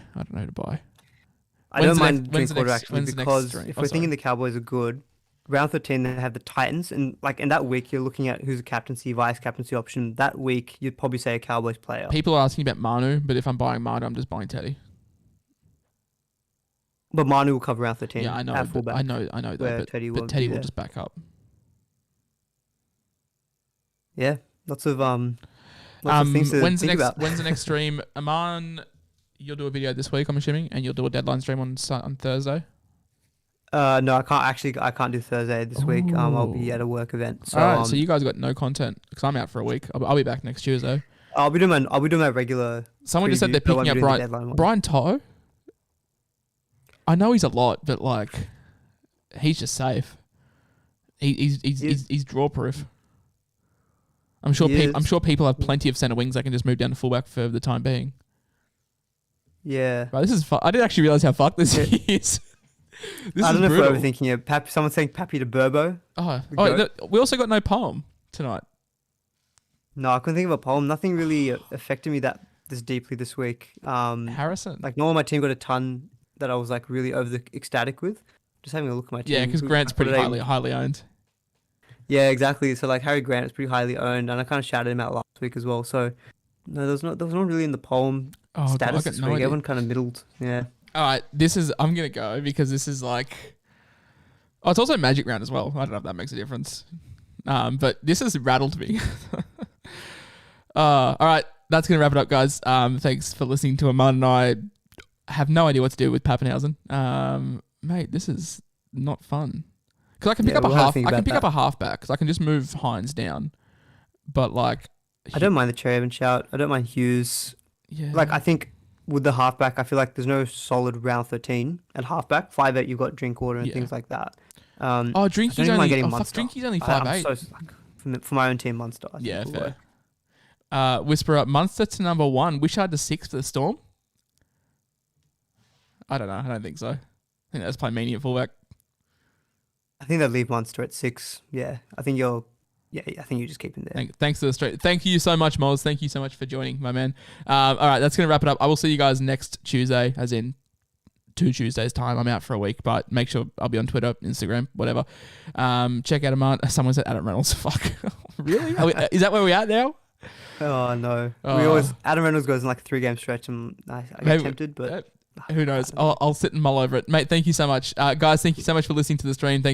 I don't mind Drinkwater actually because if we're thinking the Cowboys are good, round 13 they have the Titans, and in that week you're looking at who's a captaincy, vice captaincy option. That week you'd probably say a Cowboys player. People are asking about Manu, but if I'm buying Manu, I'm just buying Teddy. But Manu will cover round 13. Yeah, I know. I know that. But Teddy will just back up. Yeah. Lots of things to think about. When's the next stream? Aman, you'll do a video this week, I'm assuming, and you'll do a deadline stream on Thursday. No, I can't do Thursday this week. I'll be at a work event. So, all right, so you guys got no content because I'm out for a week. I'll be back next Tuesday. I'll be doing my regular. Someone just said they're picking up Brian Toto. I know he's a lot, but he's just safe. He's draw proof. I'm sure people have plenty of centre wings that can just move down to fullback for the time being. Yeah. Right, this is I didn't actually realise how fucked this is. I don't know if we're overthinking it. Someone's saying Pappy to Burbo. We also got no poem tonight. No, I couldn't think of a poem. Nothing really affected me this deeply this week. Harrison. No one on my team got a ton that I was really ecstatic with. Just having a look at my team. Yeah, because Grant's pretty highly owned. Yeah, exactly. So Harry Grant is pretty highly owned, and I kind of shouted him out last week as well. So no, there was not really in the poem status this week. Everyone kind of middled. Yeah. All right, I'm gonna go because this is it's also Magic Round as well. I don't know if that makes a difference, but this has rattled me. All right, that's gonna wrap it up, guys. Thanks for listening to Aman and I. Have no idea what to do with Pappenhausen. Mate, this is not fun. Because I can pick up a half. I can pick up a halfback because I can just move Hines down. But I don't mind the Cherry shout. I don't mind Hughes. Yeah. I think with the halfback, I feel like there's no solid round 13 at halfback. 5'8", you've got Drinkwater and things like that. Drinky's only 5'8". For my own team, Munster. Yeah, fair. Whisperer, Munster to number 1. Wishart to 6 for the Storm. I don't know. I don't think so. I think that's play Meanie at fullback. I think they'll leave Munster at 6. Yeah, I think I think you just keep him there. Thanks to the straight. Thank you so much, Moz. Thank you so much for joining, my man. All right, that's going to wrap it up. I will see you guys next Tuesday, as in 2 Tuesdays' time. I'm out for a week, but make sure I'll be on Twitter, Instagram, whatever. Check out Amant. Someone said Adam Reynolds. Fuck. Really? Is that where we're at now? Oh no. Oh. Adam Reynolds goes in like a 3-game stretch, and I get Maybe- tempted, but Who knows? I'll sit and mull over it. Mate, thank you so much. Guys, thank you so much for listening to the stream. Thank